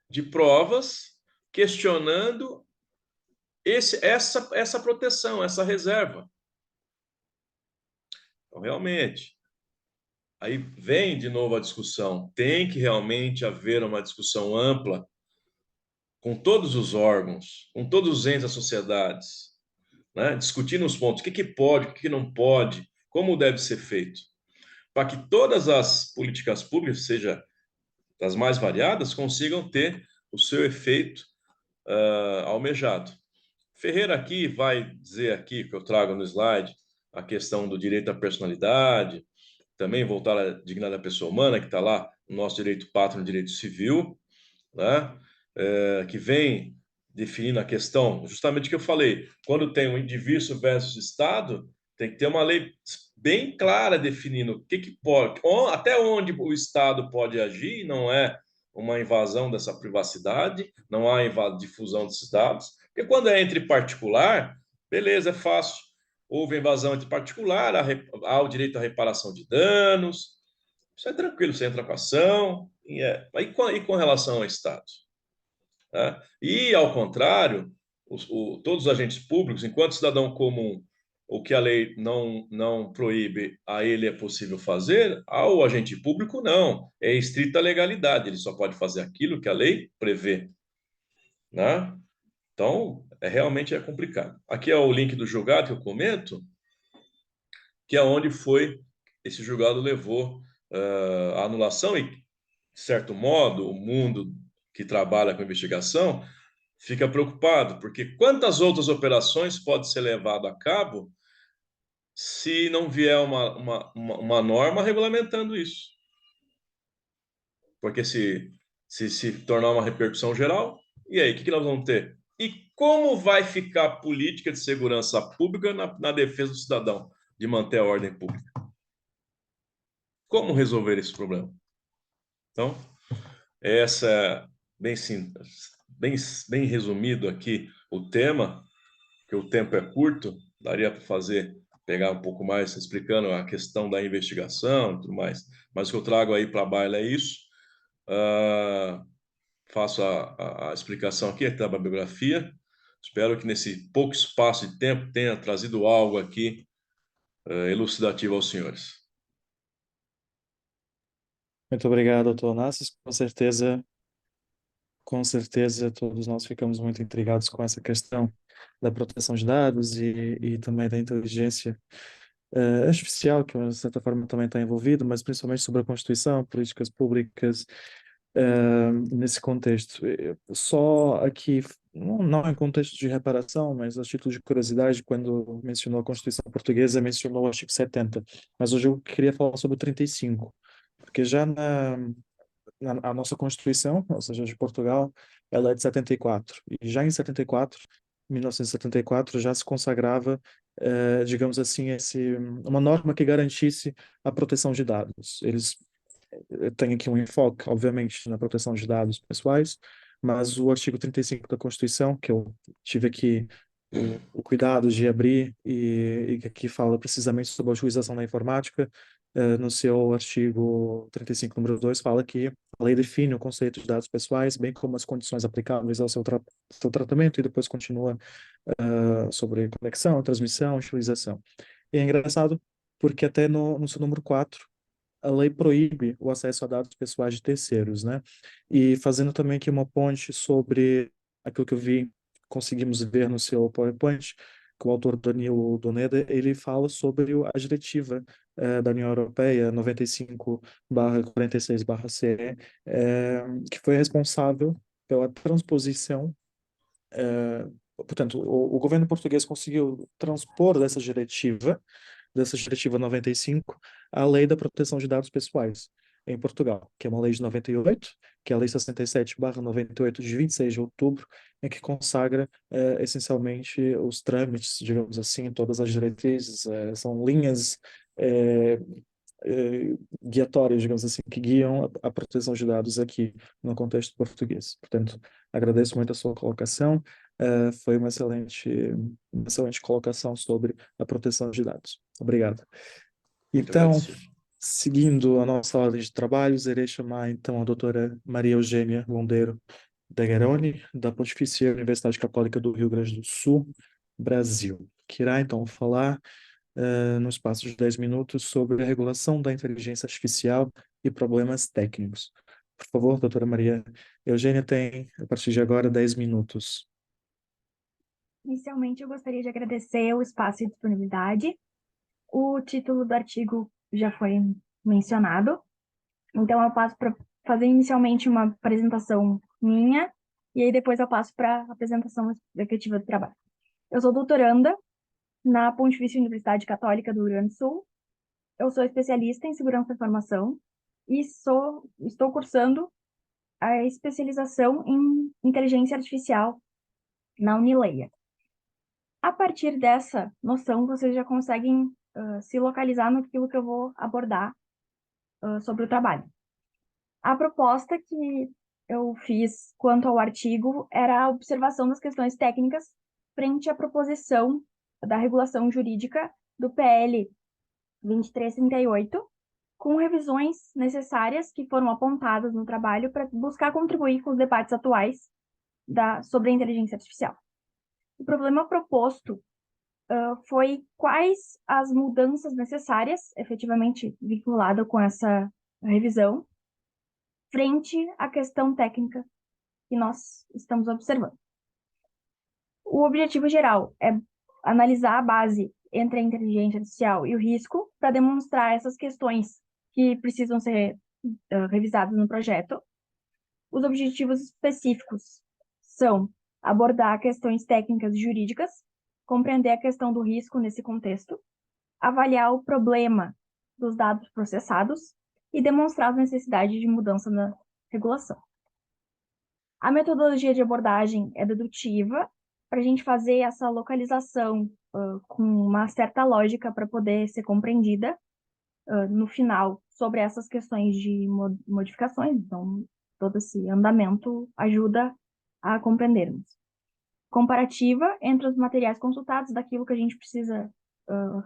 de provas questionando essa proteção, essa reserva. Então, realmente, aí vem de novo a discussão. Tem que realmente haver uma discussão ampla com todos os órgãos, com todos os entes da sociedade, né? Discutindo os pontos, o que pode, o que não pode, como deve ser feito, para que todas as políticas públicas, seja das mais variadas, consigam ter o seu efeito almejado. Ferreira aqui vai dizer aqui, que eu trago no slide, a questão do direito à personalidade, também voltar à dignidade da pessoa humana, que está lá no nosso direito pátrio, no direito civil, né? Que vem definindo a questão, justamente o que eu falei, quando tem o indivíduo versus Estado, tem que ter uma lei bem clara definindo o que pode, até onde o Estado pode agir, não é uma invasão dessa privacidade, não há difusão desses dados, porque quando é entre particular, beleza, é fácil. Houve invasão entre particular, há o direito à reparação de danos, isso é tranquilo, você entra com a ação, e com relação ao Estado? Né? E, ao contrário, todos os agentes públicos, enquanto cidadão comum, o que a lei não proíbe, a ele é possível fazer, ao agente público não. É estrita legalidade, ele só pode fazer aquilo que a lei prevê, né? Então, realmente é complicado. Aqui é o link do julgado que eu comento, que é onde foi esse julgado levou a anulação e, de certo modo, o mundo que trabalha com investigação fica preocupado, porque quantas outras operações pode ser levado a cabo se não vier uma norma regulamentando isso? Porque se tornar uma repercussão geral, e aí, o que nós vamos ter? E como vai ficar a política de segurança pública na defesa do cidadão, de manter a ordem pública? Como resolver esse problema? Então, essa é bem simples, bem resumido aqui o tema, que o tempo é curto, daria para pegar um pouco mais explicando a questão da investigação e tudo mais, mas o que eu trago aí para a baila é isso. Faço a explicação aqui da bibliografia. Espero que nesse pouco espaço de tempo tenha trazido algo aqui elucidativo aos senhores. Muito obrigado, doutor Nassis. Com certeza, todos nós ficamos muito intrigados com essa questão da proteção de dados e também da inteligência artificial, que de certa forma também está envolvido, mas principalmente sobre a Constituição, políticas públicas, nesse contexto. Só aqui, não em contexto de reparação, mas a título de curiosidade, quando mencionou a Constituição Portuguesa, mencionou o artigo 70, mas hoje eu queria falar sobre o 35, porque já a nossa Constituição, ou seja, de Portugal, ela é de 74. E já em 1974, já se consagrava, digamos assim, uma norma que garantisse a proteção de dados. Eles têm aqui um enfoque, obviamente, na proteção de dados pessoais, mas o artigo 35 da Constituição, que eu tive aqui o cuidado de abrir e que aqui fala precisamente sobre a utilização da informática, no seu artigo 35, número 2, fala que a lei define o conceito de dados pessoais, bem como as condições aplicáveis ao seu tratamento, e depois continua sobre conexão, transmissão, utilização. E é engraçado porque até no seu número 4, a lei proíbe o acesso a dados pessoais de terceiros, né? E fazendo também aqui uma ponte sobre aquilo que conseguimos ver no seu PowerPoint, que o autor Danilo Doneda, ele fala sobre a diretiva da União Europeia 95/46/CE, que foi responsável pela transposição. Portanto, o governo português conseguiu transpor dessa diretiva 95, a Lei da Proteção de Dados Pessoais em Portugal, que é uma lei de 98, que é a Lei 67/98, de 26 de outubro, em que consagra essencialmente os trâmites, digamos assim, todas as diretrizes, são linhas eh, guiatórias, digamos assim, que guiam a proteção de dados aqui no contexto português. Portanto, agradeço muito a sua colocação. Foi uma excelente colocação sobre a proteção de dados. Obrigado. Muito Então, agradecido. seguindo a nossa ordem de trabalhos, irei chamar então a doutora Maria Eugênia Londeiro Dagueroni, da Pontifícia Universidade Católica do Rio Grande do Sul, Brasil, que irá então falar no espaço de 10 minutos sobre a regulação da inteligência artificial e problemas técnicos. Por favor, doutora Maria Eugênia tem, a partir de agora, 10 minutos. Inicialmente, eu gostaria de agradecer o espaço e disponibilidade. O título do artigo já foi mencionado, então eu passo para fazer inicialmente uma apresentação minha, e aí depois eu passo para a apresentação efetiva do trabalho. Eu sou doutoranda na Pontifícia Universidade Católica do Rio Grande do Sul. Eu sou especialista em segurança da informação e estou cursando a especialização em inteligência artificial na Unileia. A partir dessa noção, vocês já conseguem se localizar naquilo que eu vou abordar sobre o trabalho. A proposta que eu fiz quanto ao artigo era a observação das questões técnicas frente à proposição da regulação jurídica do PL 2338, com revisões necessárias que foram apontadas no trabalho para buscar contribuir com os debates atuais sobre a inteligência artificial. O problema proposto foi quais as mudanças necessárias, efetivamente vinculadas com essa revisão, frente à questão técnica que nós estamos observando. O objetivo geral é analisar a base entre a inteligência artificial e o risco para demonstrar essas questões que precisam ser revisadas no projeto. Os objetivos específicos são abordar questões técnicas e jurídicas, compreender a questão do risco nesse contexto, avaliar o problema dos dados processados e demonstrar as necessidades de mudança na regulação. A metodologia de abordagem é dedutiva, para a gente fazer essa localização com uma certa lógica para poder ser compreendida no final sobre essas questões de modificações. Então, todo esse andamento ajuda a compreendermos. Comparativa entre os materiais consultados daquilo que a gente precisa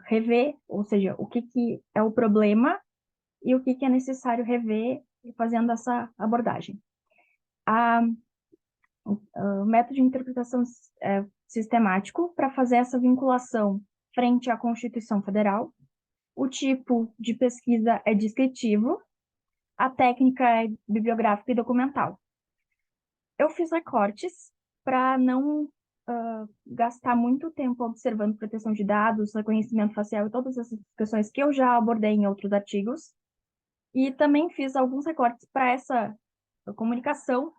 rever, ou seja, o que é o problema e o que é necessário rever fazendo essa abordagem. O método de interpretação sistemático para fazer essa vinculação frente à Constituição Federal. O tipo de pesquisa é descritivo, a técnica é bibliográfica e documental. Eu fiz recortes para não gastar muito tempo observando proteção de dados, reconhecimento facial e todas essas questões que eu já abordei em outros artigos. E também fiz alguns recortes para essa comunicação,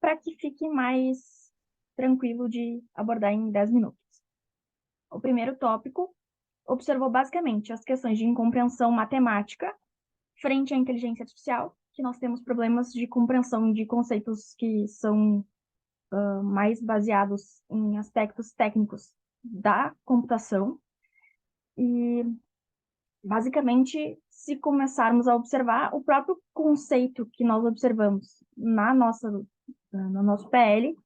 para que fique mais tranquilo de abordar em 10 minutos. O primeiro tópico observou basicamente as questões de incompreensão matemática frente à inteligência artificial, que nós temos problemas de compreensão de conceitos que são mais baseados em aspectos técnicos da computação. E, basicamente, se começarmos a observar o próprio conceito que nós observamos no nosso PL,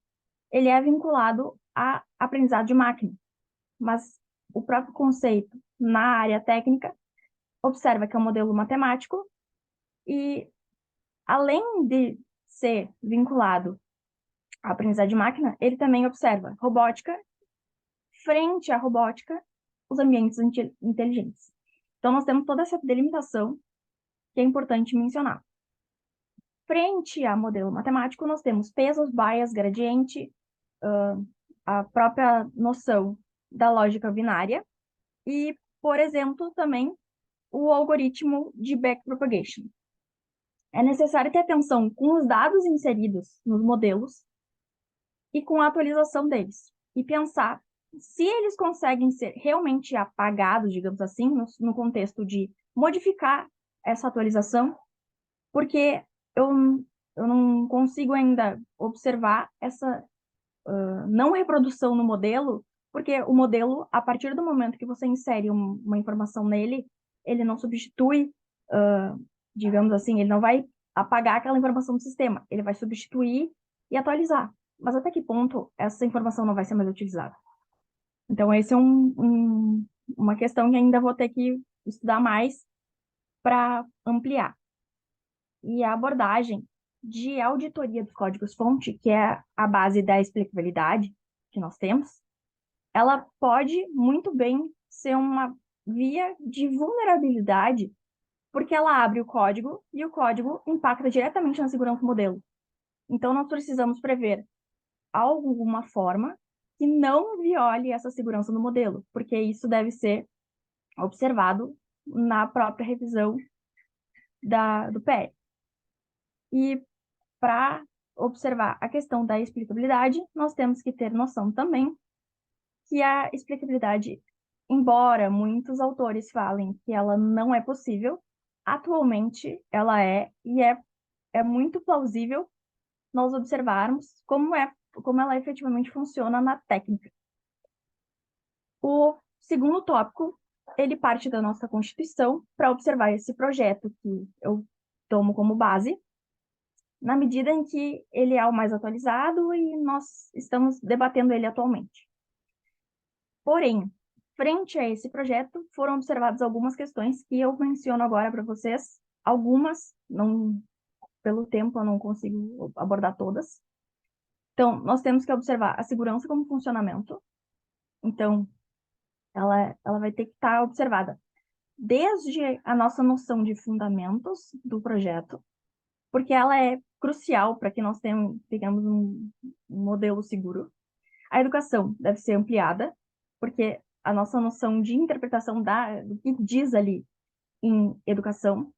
ele é vinculado a aprendizado de máquina, mas o próprio conceito na área técnica observa que é um modelo matemático e, além de ser vinculado à aprendizagem de máquina, ele também observa robótica, frente à robótica, os ambientes inteligentes. Então, nós temos toda essa delimitação que é importante mencionar. Frente a modelo matemático, nós temos pesos, bias, gradiente, a própria noção da lógica binária e, por exemplo, também o algoritmo de backpropagation. É necessário ter atenção com os dados inseridos nos modelos e com a atualização deles, e pensar se eles conseguem ser realmente apagados, digamos assim, no contexto de modificar essa atualização, porque eu não consigo ainda observar essa não reprodução no modelo, porque o modelo, a partir do momento que você insere uma informação nele, ele não substitui, digamos assim, ele não vai apagar aquela informação do sistema, ele vai substituir e atualizar. Mas até que ponto essa informação não vai ser mais utilizada? Então, essa é uma questão que ainda vou ter que estudar mais para ampliar. E a abordagem de auditoria dos códigos-fonte, que é a base da explicabilidade que nós temos, ela pode muito bem ser uma via de vulnerabilidade, porque ela abre o código e o código impacta diretamente na segurança do modelo. Então, nós precisamos prever alguma forma que não viole essa segurança do modelo, porque isso deve ser observado na própria revisão do PL. E para observar a questão da explicabilidade, nós temos que ter noção também que a explicabilidade, embora muitos autores falem que ela não é possível, atualmente ela é, e é muito plausível nós observarmos como ela efetivamente funciona na técnica. O segundo tópico, ele parte da nossa Constituição para observar esse projeto que eu tomo como base, na medida em que ele é o mais atualizado e nós estamos debatendo ele atualmente. Porém, frente a esse projeto, foram observadas algumas questões que eu menciono agora para vocês. Algumas, pelo tempo, eu não consigo abordar todas. Então, nós temos que observar a segurança como funcionamento. Então, ela vai ter que estar observada desde a nossa noção de fundamentos do projeto, porque ela é crucial para que nós tenhamos um modelo seguro. A educação deve ser ampliada, porque a nossa noção de interpretação do que diz ali em educação,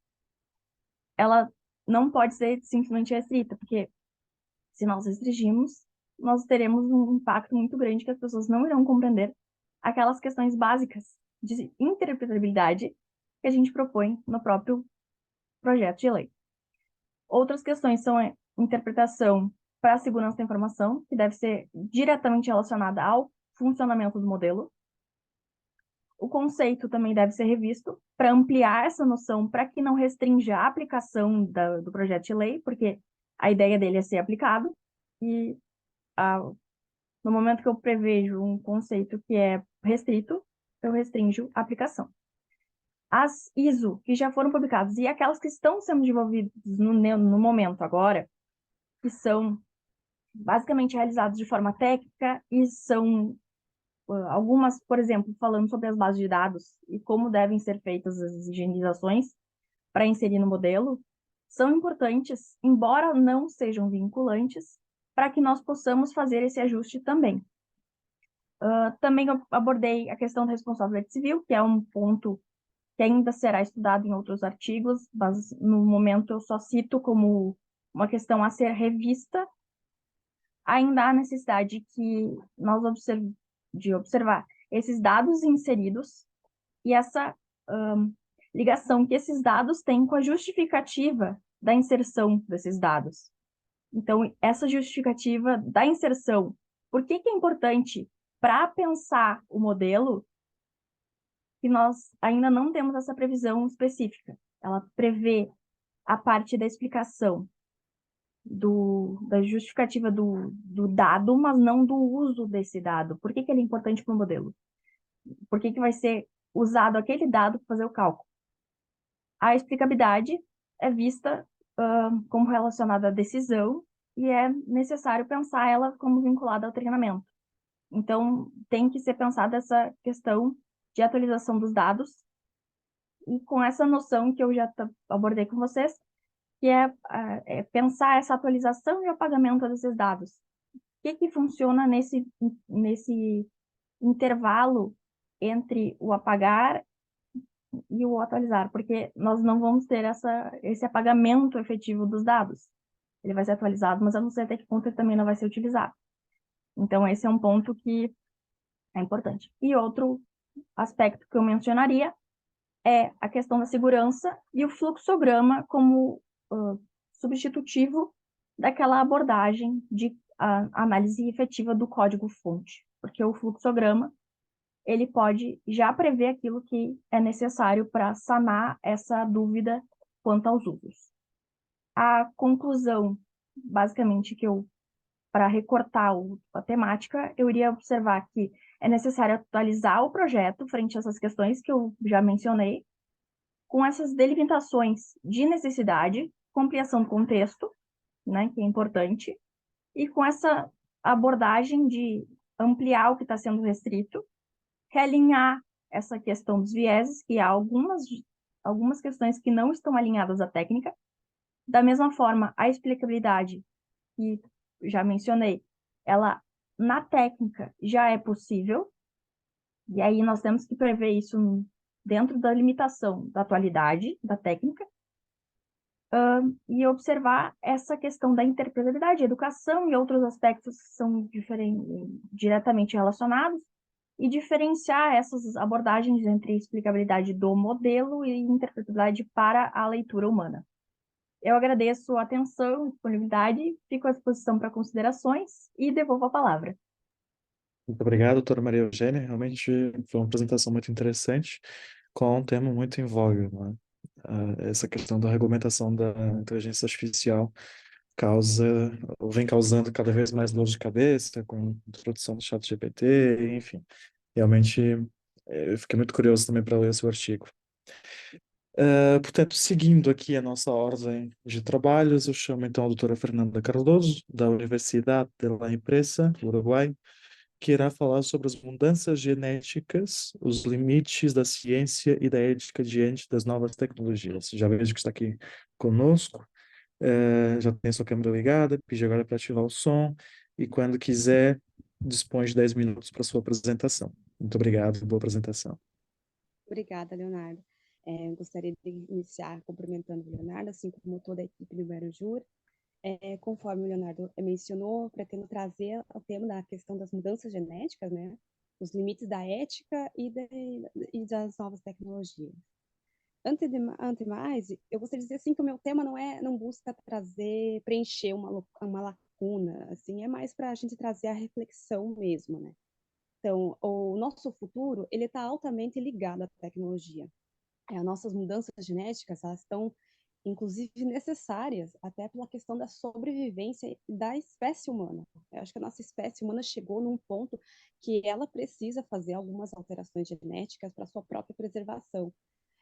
ela não pode ser simplesmente restrita, porque se nós restringirmos, nós teremos um impacto muito grande que as pessoas não irão compreender aquelas questões básicas de interpretabilidade que a gente propõe no próprio projeto de lei. Outras questões são a interpretação para a segurança da informação, que deve ser diretamente relacionada ao funcionamento do modelo. O conceito também deve ser revisto para ampliar essa noção, para que não restrinja a aplicação do projeto de lei, porque a ideia dele é ser aplicado, e no momento que eu prevejo um conceito que é restrito, eu restringo a aplicação. As ISO que já foram publicadas e aquelas que estão sendo desenvolvidas no momento agora, que são basicamente realizadas de forma técnica e são algumas, por exemplo, falando sobre as bases de dados e como devem ser feitas as higienizações para inserir no modelo, são importantes, embora não sejam vinculantes, para que nós possamos fazer esse ajuste também. Também eu abordei a questão da responsabilidade civil, que é um ponto que ainda será estudado em outros artigos, mas no momento eu só cito como uma questão a ser revista. Ainda há necessidade que nós observar esses dados inseridos e essa ligação que esses dados têm com a justificativa da inserção desses dados. Então, essa justificativa da inserção, por que é importante para pensar o modelo, que nós ainda não temos essa previsão específica. Ela prevê a parte da explicação da justificativa do dado, mas não do uso desse dado. Por que ele é importante para o modelo? Por que vai ser usado aquele dado para fazer o cálculo? A explicabilidade é vista como relacionada à decisão e é necessário pensar ela como vinculada ao treinamento. Então, tem que ser pensada essa questão de atualização dos dados e com essa noção que eu já abordei com vocês, que é pensar essa atualização e apagamento desses dados. O que funciona nesse intervalo entre o apagar e o atualizar? Porque nós não vamos ter esse apagamento efetivo dos dados. Ele vai ser atualizado, mas eu não sei até que ponto ele também não vai ser utilizado. Então, esse é um ponto que é importante. E outro aspecto que eu mencionaria é a questão da segurança e o fluxograma como substitutivo daquela abordagem de análise efetiva do código-fonte, porque o fluxograma ele pode já prever aquilo que é necessário para sanar essa dúvida quanto aos usos. A conclusão, basicamente, para recortar a temática, eu iria observar que é necessário atualizar o projeto frente a essas questões que eu já mencionei, com essas delimitações de necessidade, compreensão do contexto, né, que é importante, e com essa abordagem de ampliar o que está sendo restrito, realinhar essa questão dos vieses, que há algumas questões que não estão alinhadas à técnica. Da mesma forma, a explicabilidade, que já mencionei, ela na técnica já é possível, e aí nós temos que prever isso dentro da limitação da atualidade, da técnica, e observar essa questão da interpretabilidade, educação e outros aspectos que são diretamente relacionados, e diferenciar essas abordagens entre explicabilidade do modelo e interpretabilidade para a leitura humana. Eu agradeço a atenção e disponibilidade, fico à disposição para considerações e devolvo a palavra. Muito obrigado, doutora Maria Eugênia. Realmente foi uma apresentação muito interessante, com um tema muito em voga, não é? Essa questão da regulamentação da inteligência artificial vem causando cada vez mais dor de cabeça com a introdução do ChatGPT, enfim. Realmente, eu fiquei muito curioso também para ler o seu artigo. Portanto, seguindo aqui a nossa ordem de trabalhos, eu chamo então a doutora Fernanda Cardoso, da Universidade de La Empresa, Uruguai, que irá falar sobre as mudanças genéticas, os limites da ciência e da ética diante das novas tecnologias. Já vejo que está aqui conosco, já tem a sua câmera ligada, pedi agora para ativar o som, e quando quiser, dispõe de 10 minutos para sua apresentação. Muito obrigado, boa apresentação. Obrigada, Leonardo. Gostaria de iniciar cumprimentando o Leonardo, assim como toda a equipe do Iberojur. Conforme o Leonardo mencionou, pretendo trazer o tema da questão das mudanças genéticas, né? Os limites da ética e das novas tecnologias. Antes mais, eu gostaria de dizer assim que o meu tema não busca preencher uma lacuna, assim, é mais para a gente trazer a reflexão mesmo, né? Então, o nosso futuro, ele está altamente ligado à tecnologia. As nossas mudanças genéticas, elas estão, inclusive, necessárias até pela questão da sobrevivência da espécie humana. Eu acho que a nossa espécie humana chegou num ponto que ela precisa fazer algumas alterações genéticas para sua própria preservação.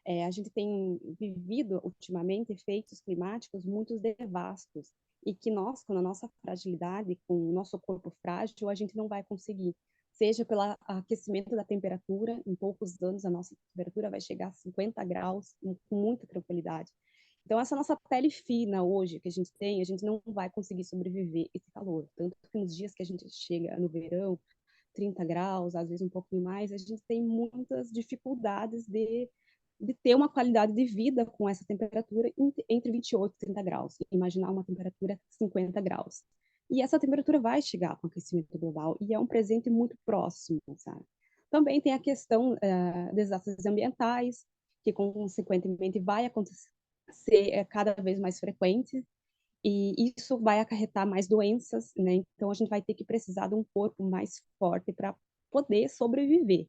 A gente tem vivido, ultimamente, efeitos climáticos muito devastos e que nós, com a nossa fragilidade, com o nosso corpo frágil, a gente não vai conseguir. Seja pelo aquecimento da temperatura, em poucos anos a nossa temperatura vai chegar a 50 graus com muita tranquilidade. Então, essa nossa pele fina hoje que a gente não vai conseguir sobreviver esse calor. Tanto que nos dias que a gente chega no verão, 30 graus, às vezes um pouquinho mais, a gente tem muitas dificuldades de ter uma qualidade de vida com essa temperatura entre 28 e 30 graus. Imaginar uma temperatura 50 graus. E essa temperatura vai chegar com o aquecimento global e é um presente muito próximo, sabe? Também tem a questão dos desastres ambientais, que consequentemente vai acontecer cada vez mais frequente, e isso vai acarretar mais doenças, né? Então a gente vai ter que precisar de um corpo mais forte para poder sobreviver.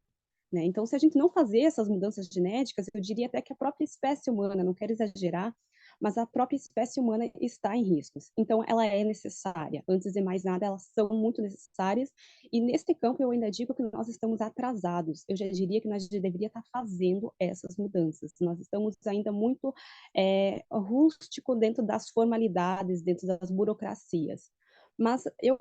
Né? Então, se a gente não fazer essas mudanças genéticas, eu diria até que a própria espécie humana, não quero exagerar, mas a própria espécie humana está em riscos. Então, ela é necessária. Antes de mais nada, elas são muito necessárias. E neste campo, eu ainda digo que nós estamos atrasados. Eu já diria que nós deveríamos estar fazendo essas mudanças. Nós estamos ainda muito rústico dentro das formalidades, dentro das burocracias. Mas eu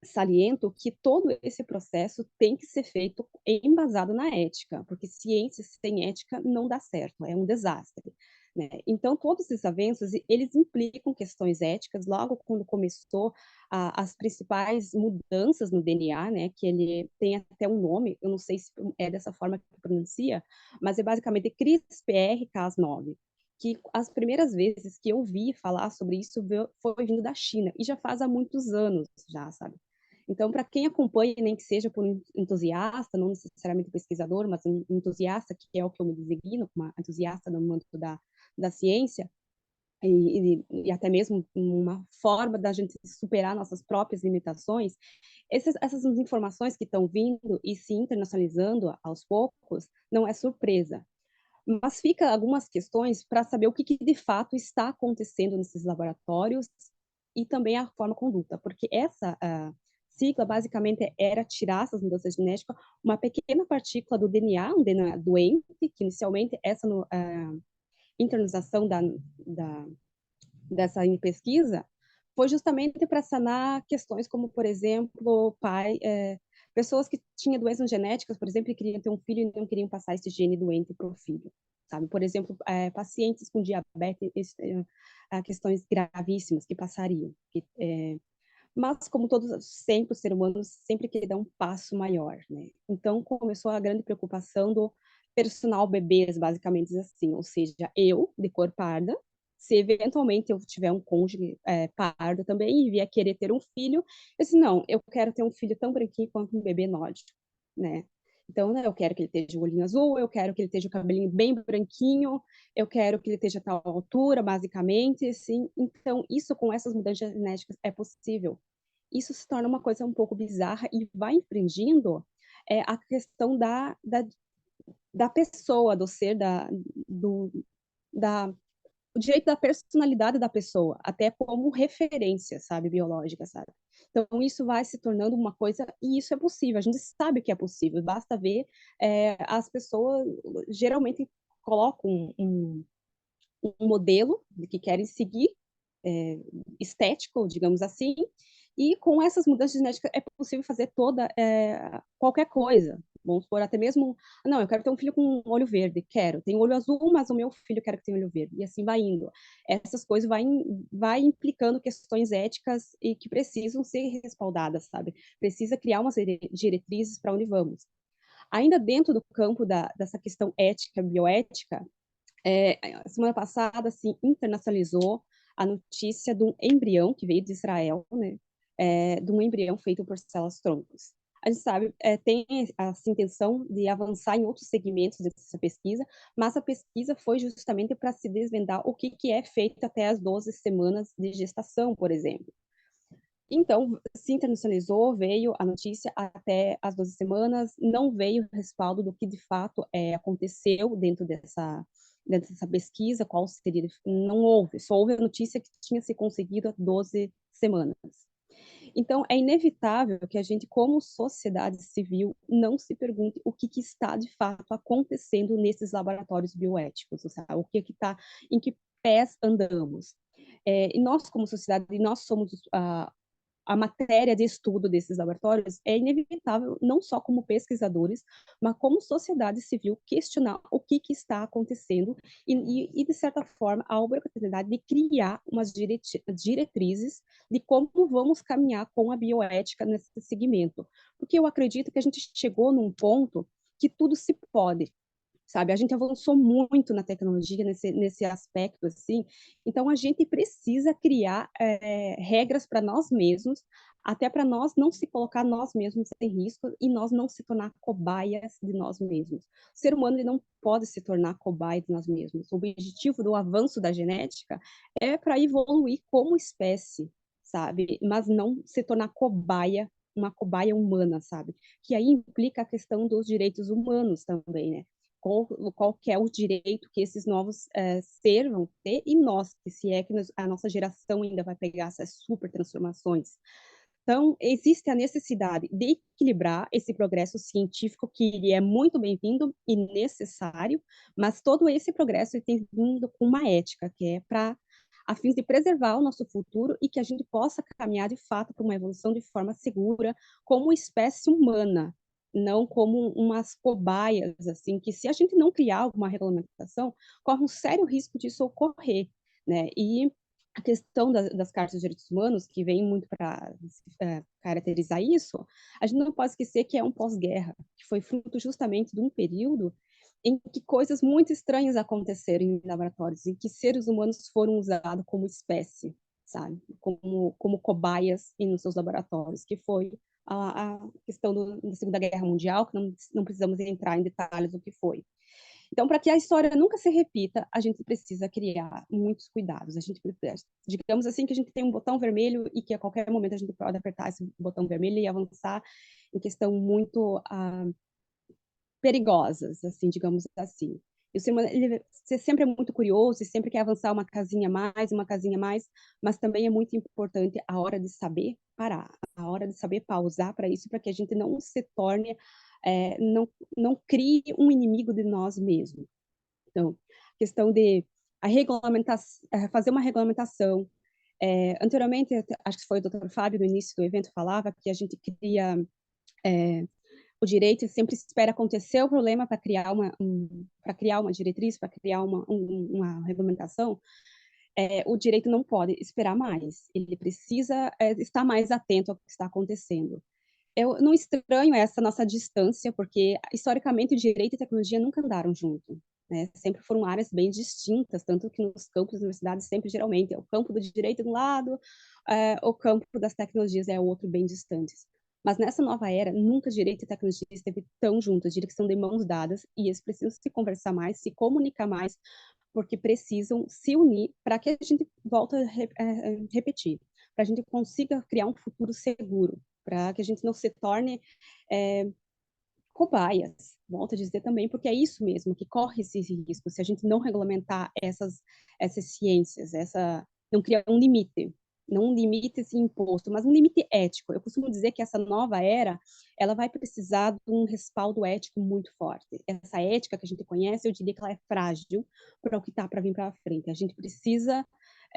saliento que todo esse processo tem que ser feito embasado na ética, porque ciência sem ética não dá certo, é um desastre. Né? Então, todos esses avanços, eles implicam questões éticas. Logo quando começou as principais mudanças no DNA, né, que ele tem até um nome, eu não sei se é dessa forma que pronuncia, mas é basicamente CRISPR-Cas9, que as primeiras vezes que eu vi falar sobre isso foi vindo da China, e já faz há muitos anos já, sabe? Então, para quem acompanha, nem que seja por um entusiasta, não necessariamente pesquisador, mas um entusiasta, que é o que eu me designo, uma entusiasta no mundo da ciência, e até mesmo uma forma da gente superar nossas próprias limitações, essas informações que estão vindo e se internacionalizando aos poucos, não é surpresa. Mas fica algumas questões para saber o que de fato está acontecendo nesses laboratórios e também a forma conduta, porque essa sigla basicamente era tirar essas mudanças genéticas, uma pequena partícula do DNA, um DNA doente, que inicialmente essa internalização dessa pesquisa foi justamente para sanar questões como, por exemplo, pessoas que tinham doenças genéticas, por exemplo, e queriam ter um filho e não queriam passar esse gene doente para o filho. Sabe? Por exemplo, pacientes com diabetes, questões gravíssimas que passariam. Mas, como todos, sempre o ser humano sempre quer dar um passo maior, né? Então, começou a grande preocupação do personal bebês, basicamente assim, ou seja, eu, de cor parda, se eventualmente eu tiver um cônjuge pardo também e vier querer ter um filho, eu disse, não, eu quero ter um filho tão branquinho quanto um bebê nórdico, né? Então, né, eu quero que ele esteja o olhinho azul, eu quero que ele esteja o cabelinho bem branquinho, eu quero que ele esteja a tal altura, basicamente, assim. Então, isso com essas mudanças genéticas é possível. Isso se torna uma coisa um pouco bizarra e vai infringindo a questão da pessoa, do ser, o direito da personalidade da pessoa, até como referência, sabe, biológica, sabe? Então, isso vai se tornando uma coisa, e isso é possível, a gente sabe que é possível, basta ver, as pessoas geralmente colocam um modelo que querem seguir, estético, digamos assim, E com essas mudanças genéticas é possível fazer qualquer coisa. Vamos supor, até mesmo, não, eu quero ter um filho com olho verde, quero. Tem olho azul, mas o meu filho quer que tenha olho verde. E assim vai indo. Essas coisas vai implicando questões éticas e que precisam ser respaldadas, sabe? Precisa criar umas diretrizes para onde vamos. Ainda dentro do campo dessa questão ética, bioética, a semana passada, assim, internacionalizou a notícia de um embrião que veio de Israel, né? De um embrião feito por células-troncos. A gente sabe, tem essa intenção de avançar em outros segmentos dessa pesquisa, mas a pesquisa foi justamente para se desvendar o que é feito até as 12 semanas de gestação, por exemplo. Então, se internacionalizou, veio a notícia até as 12 semanas, não veio respaldo do que de fato aconteceu dentro dessa pesquisa, qual seria, não houve, só houve a notícia que tinha se conseguido há 12 semanas. Então, é inevitável que a gente, como sociedade civil, não se pergunte o que está de fato acontecendo nesses laboratórios bioéticos, sabe? O que está, em que pés andamos. E nós, como sociedade, nós somos a matéria de estudo desses laboratórios, é inevitável, não só como pesquisadores, mas como sociedade civil, questionar o que está acontecendo e, de certa forma, a obrigatoriedade de criar umas diretrizes de como vamos caminhar com a bioética nesse segmento. Porque eu acredito que a gente chegou num ponto que tudo se pode, sabe? A gente avançou muito na tecnologia nesse aspecto, assim, então a gente precisa criar regras para nós mesmos, até para nós não se colocar nós mesmos em risco e nós não se tornar cobaias de nós mesmos. O ser humano ele não pode se tornar cobaia de nós mesmos. O objetivo do avanço da genética é para evoluir como espécie, sabe? Mas não se tornar cobaia, uma cobaia humana, sabe? Que aí implica a questão dos direitos humanos também, né? Qual que é o direito que esses novos seres vão ter, e nós, se é que a nossa geração ainda vai pegar essas super transformações. Então, existe a necessidade de equilibrar esse progresso científico, que ele é muito bem-vindo e necessário, mas todo esse progresso ele tem vindo com uma ética, que é para a fim de preservar o nosso futuro e que a gente possa caminhar de fato para uma evolução de forma segura, como espécie humana, não como umas cobaias, assim, que se a gente não criar alguma regulamentação, corre um sério risco disso ocorrer, né? E a questão das cartas de direitos humanos, que vem muito para caracterizar isso, a gente não pode esquecer que é um pós-guerra, que foi fruto justamente de um período em que coisas muito estranhas aconteceram em laboratórios, em que seres humanos foram usados como espécie, sabe? Como cobaias nos seus laboratórios, que foi a questão da Segunda Guerra Mundial, que não precisamos entrar em detalhes do que foi. Então, para que a história nunca se repita, a gente precisa criar muitos cuidados. A gente, digamos assim, que a gente tem um botão vermelho e que a qualquer momento a gente pode apertar esse botão vermelho e avançar em questão muito perigosas, assim, digamos assim. E o ser humano, você sempre é muito curioso e sempre quer avançar uma casinha mais, mas também é muito importante a hora de saber parar, a hora de saber pausar para isso, para que a gente não se torne, não crie um inimigo de nós mesmos. Então, questão de fazer uma regulamentação. Anteriormente, acho que foi o Dr. Fábio, no início do evento, falava que a gente cria o direito sempre espera acontecer o problema para criar uma diretriz, para criar uma regulamentação. O direito não pode esperar mais, ele precisa estar mais atento ao que está acontecendo. Eu não estranho essa nossa distância, porque historicamente o direito e a tecnologia nunca andaram junto, né? Sempre foram áreas bem distintas, tanto que nos campos das universidades sempre geralmente é o campo do direito de um lado, o campo das tecnologias é o outro, bem distantes. Mas nessa nova era, nunca direito e tecnologia esteve tão juntos, diria que são de mãos dadas, e eles precisam se conversar mais, se comunicar mais, porque precisam se unir para que a gente volte a repetir, para a gente consiga criar um futuro seguro, para que a gente não se torne cobaias, volto a dizer também, porque é isso mesmo que corre esse risco, se a gente não regulamentar essas ciências, não criar um limite, não um limite assim, imposto, mas um limite ético. Eu costumo dizer que essa nova era, ela vai precisar de um respaldo ético muito forte. Essa ética que a gente conhece, eu diria que ela é frágil para o que está para vir para frente. A gente precisa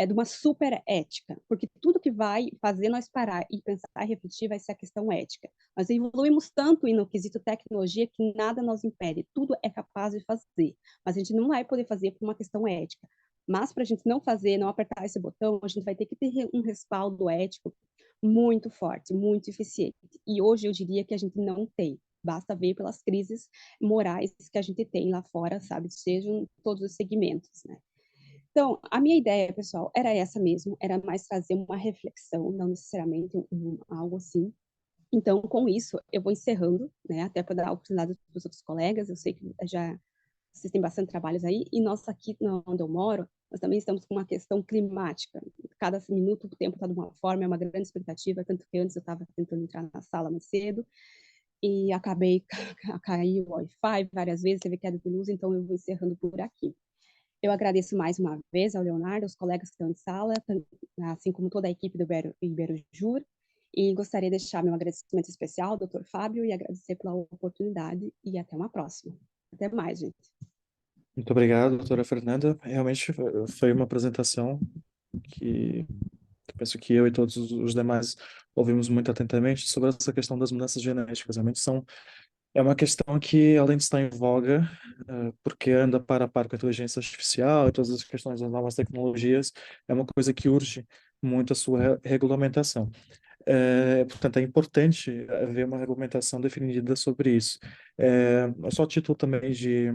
de uma super ética, porque tudo que vai fazer nós parar e pensar e refletir vai ser a questão ética. Nós evoluímos tanto no quesito tecnologia que nada nos impede, tudo é capaz de fazer, mas a gente não vai poder fazer por uma questão ética. Mas para a gente não fazer, não apertar esse botão, a gente vai ter que ter um respaldo ético muito forte, muito eficiente. E hoje eu diria que a gente não tem. Basta ver pelas crises morais que a gente tem lá fora, sabe? Sejam todos os segmentos, né? Então, a minha ideia, pessoal, era essa mesmo, era mais trazer uma reflexão, não necessariamente algo assim. Então, com isso, eu vou encerrando, né? Até para dar a oportunidade para os outros colegas. Eu sei que já vocês têm bastante trabalhos aí, e nós aqui onde eu moro, nós também estamos com uma questão climática. Cada minuto o tempo está de uma forma, é uma grande expectativa, tanto que antes eu estava tentando entrar na sala mais cedo, e acabei cair o Wi-Fi várias vezes, teve queda de luz, então eu vou encerrando por aqui. Eu agradeço mais uma vez ao Leonardo, aos colegas que estão em sala, assim como toda a equipe do Iberojur, e gostaria de deixar meu agradecimento especial ao Dr. Fábio e agradecer pela oportunidade e até uma próxima. Até mais, gente. Muito obrigado, doutora Fernanda. Realmente foi uma apresentação que penso que eu e todos os demais ouvimos muito atentamente sobre essa questão das mudanças genéticas. Realmente é uma questão que, além de estar em voga, porque anda para a par com a inteligência artificial e todas as questões das novas tecnologias, é uma coisa que urge muito a sua regulamentação. Portanto, é importante haver uma regulamentação definida sobre isso. Só a título também de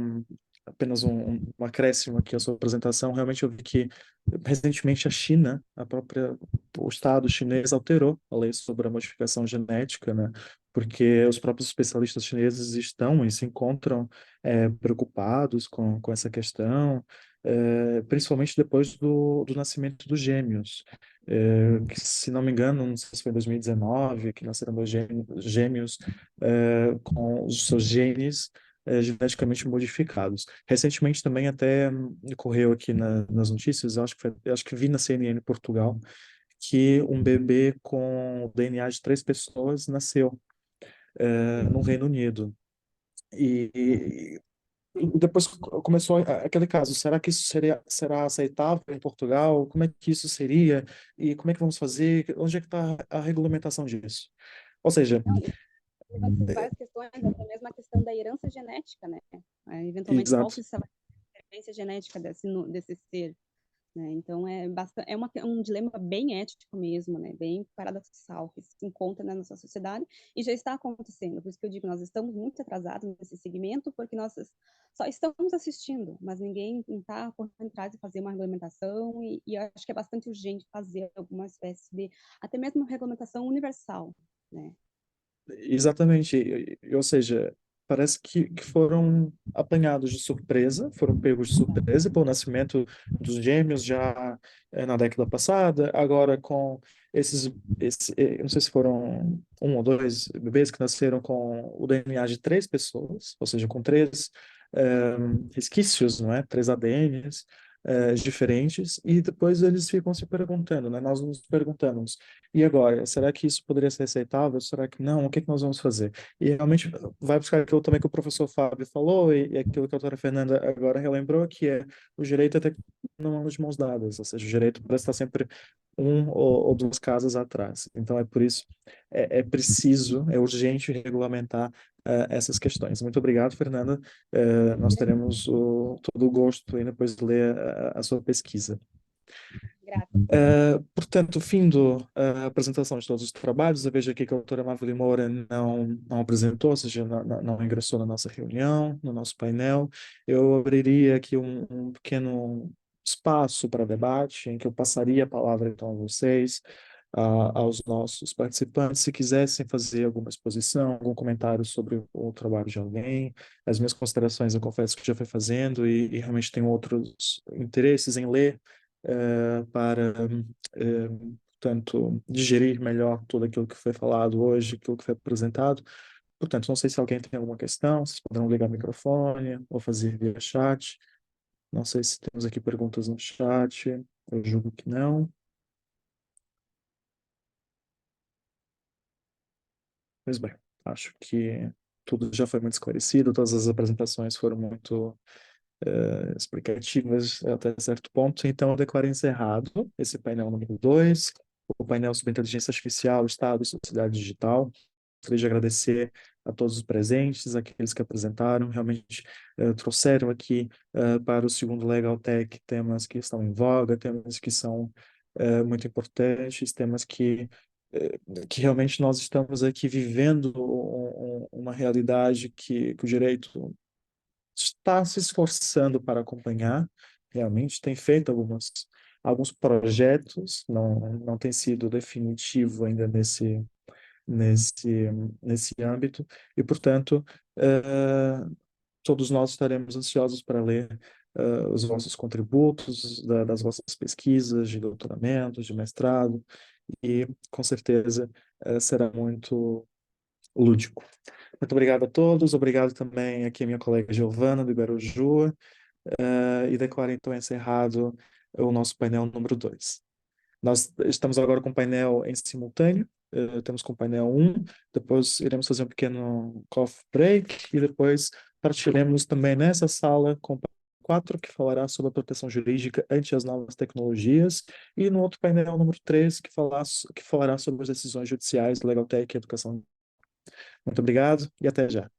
apenas um acréscimo aqui à sua apresentação, realmente eu vi que recentemente a China, o Estado chinês alterou a lei sobre a modificação genética, né? Porque os próprios especialistas chineses estão e se encontram preocupados com essa questão, principalmente depois do nascimento dos gêmeos. Que, se não me engano, não sei se foi em 2019, que nasceram dois gêmeos com os seus genes geneticamente modificados. Recentemente também até ocorreu aqui nas notícias, eu acho que vi na CNN Portugal, que um bebê com o DNA de 3 pessoas nasceu no Reino Unido. E depois começou aquele caso, será que isso será aceitável em Portugal? Como é que isso seria? E como é que vamos fazer? Onde é que está a regulamentação disso? Ou seja, Não, levanta várias questões, até mesmo a questão da herança genética, né? Eventualmente, qual exato. que será a herança genética desse ser? Né? Então, um dilema bem ético mesmo, né? Bem paradoxal, que se encontra na nossa sociedade e já está acontecendo. Por isso que eu digo, nós estamos muito atrasados nesse segmento, porque nós só estamos assistindo, mas ninguém está correndo atrás de fazer uma regulamentação, e eu acho que é bastante urgente fazer alguma espécie de, até mesmo uma regulamentação universal, né? Exatamente. Ou seja, parece que foram apanhados de surpresa, foram pegos de surpresa pelo nascimento dos gêmeos já na década passada, agora com eu não sei se foram um ou dois bebês que nasceram com o DNA de 3 pessoas, ou seja, com 3 resquícios, não é? 3 ADNs diferentes, e depois eles ficam se perguntando, né? Nós nos perguntamos, e agora, será que isso poderia ser aceitável? Será que não? O que é que nós vamos fazer? E realmente vai buscar aquilo também que o professor Fábio falou e aquilo que a doutora Fernanda agora relembrou, que é o direito até não anda de mãos dadas, ou seja, o direito parece estar sempre ou 2 casas atrás. Então é por isso, é preciso, é urgente regulamentar essas questões. Muito obrigado, Fernanda. Nós teremos todo o gosto em depois de ler a sua pesquisa. Graças. Portanto, findo a apresentação de todos os trabalhos, eu vejo aqui que a doutora Marvel Moura não apresentou, ou seja, não ingressou na nossa reunião, no nosso painel. Eu abriria aqui um pequeno espaço para debate, em que eu passaria a palavra então a vocês, aos nossos participantes, se quisessem fazer alguma exposição, algum comentário sobre o trabalho de alguém. As minhas considerações, eu confesso que já fui fazendo e realmente tenho outros interesses em ler para, portanto, digerir melhor tudo aquilo que foi falado hoje, aquilo que foi apresentado. Portanto, não sei se alguém tem alguma questão, vocês poderão ligar o microfone ou fazer via chat. Não sei se temos aqui perguntas no chat, eu julgo que não. Pois bem, acho que tudo já foi muito esclarecido, todas as apresentações foram muito explicativas até certo ponto. Então, eu declaro encerrado esse painel número 2, o painel sobre inteligência artificial, Estado e sociedade digital. Gostaria de agradecer a todos os presentes, aqueles que apresentaram, realmente trouxeram aqui para o segundo Legal Tech temas que estão em voga, temas que são muito importantes, temas que realmente nós estamos aqui vivendo uma realidade que o direito está se esforçando para acompanhar, realmente tem feito alguns projetos, não tem sido definitivo ainda nesse, nesse âmbito, e, portanto, todos nós estaremos ansiosos para ler os vossos contributos, das vossas pesquisas de doutoramento, de mestrado, e, com certeza, será muito lúdico. Muito obrigado a todos, obrigado também aqui a minha colega Giovana, do Iberojua, e declaro então encerrado o nosso painel número 2. Nós estamos agora com o painel em simultâneo, temos com o painel 1, depois iremos fazer um pequeno coffee break e depois partiremos também nessa sala com o painel 4, que falará sobre a proteção jurídica ante as novas tecnologias, e no outro painel número 3, que falará sobre as decisões judiciais, Legal Tech e educação. Muito obrigado e até já.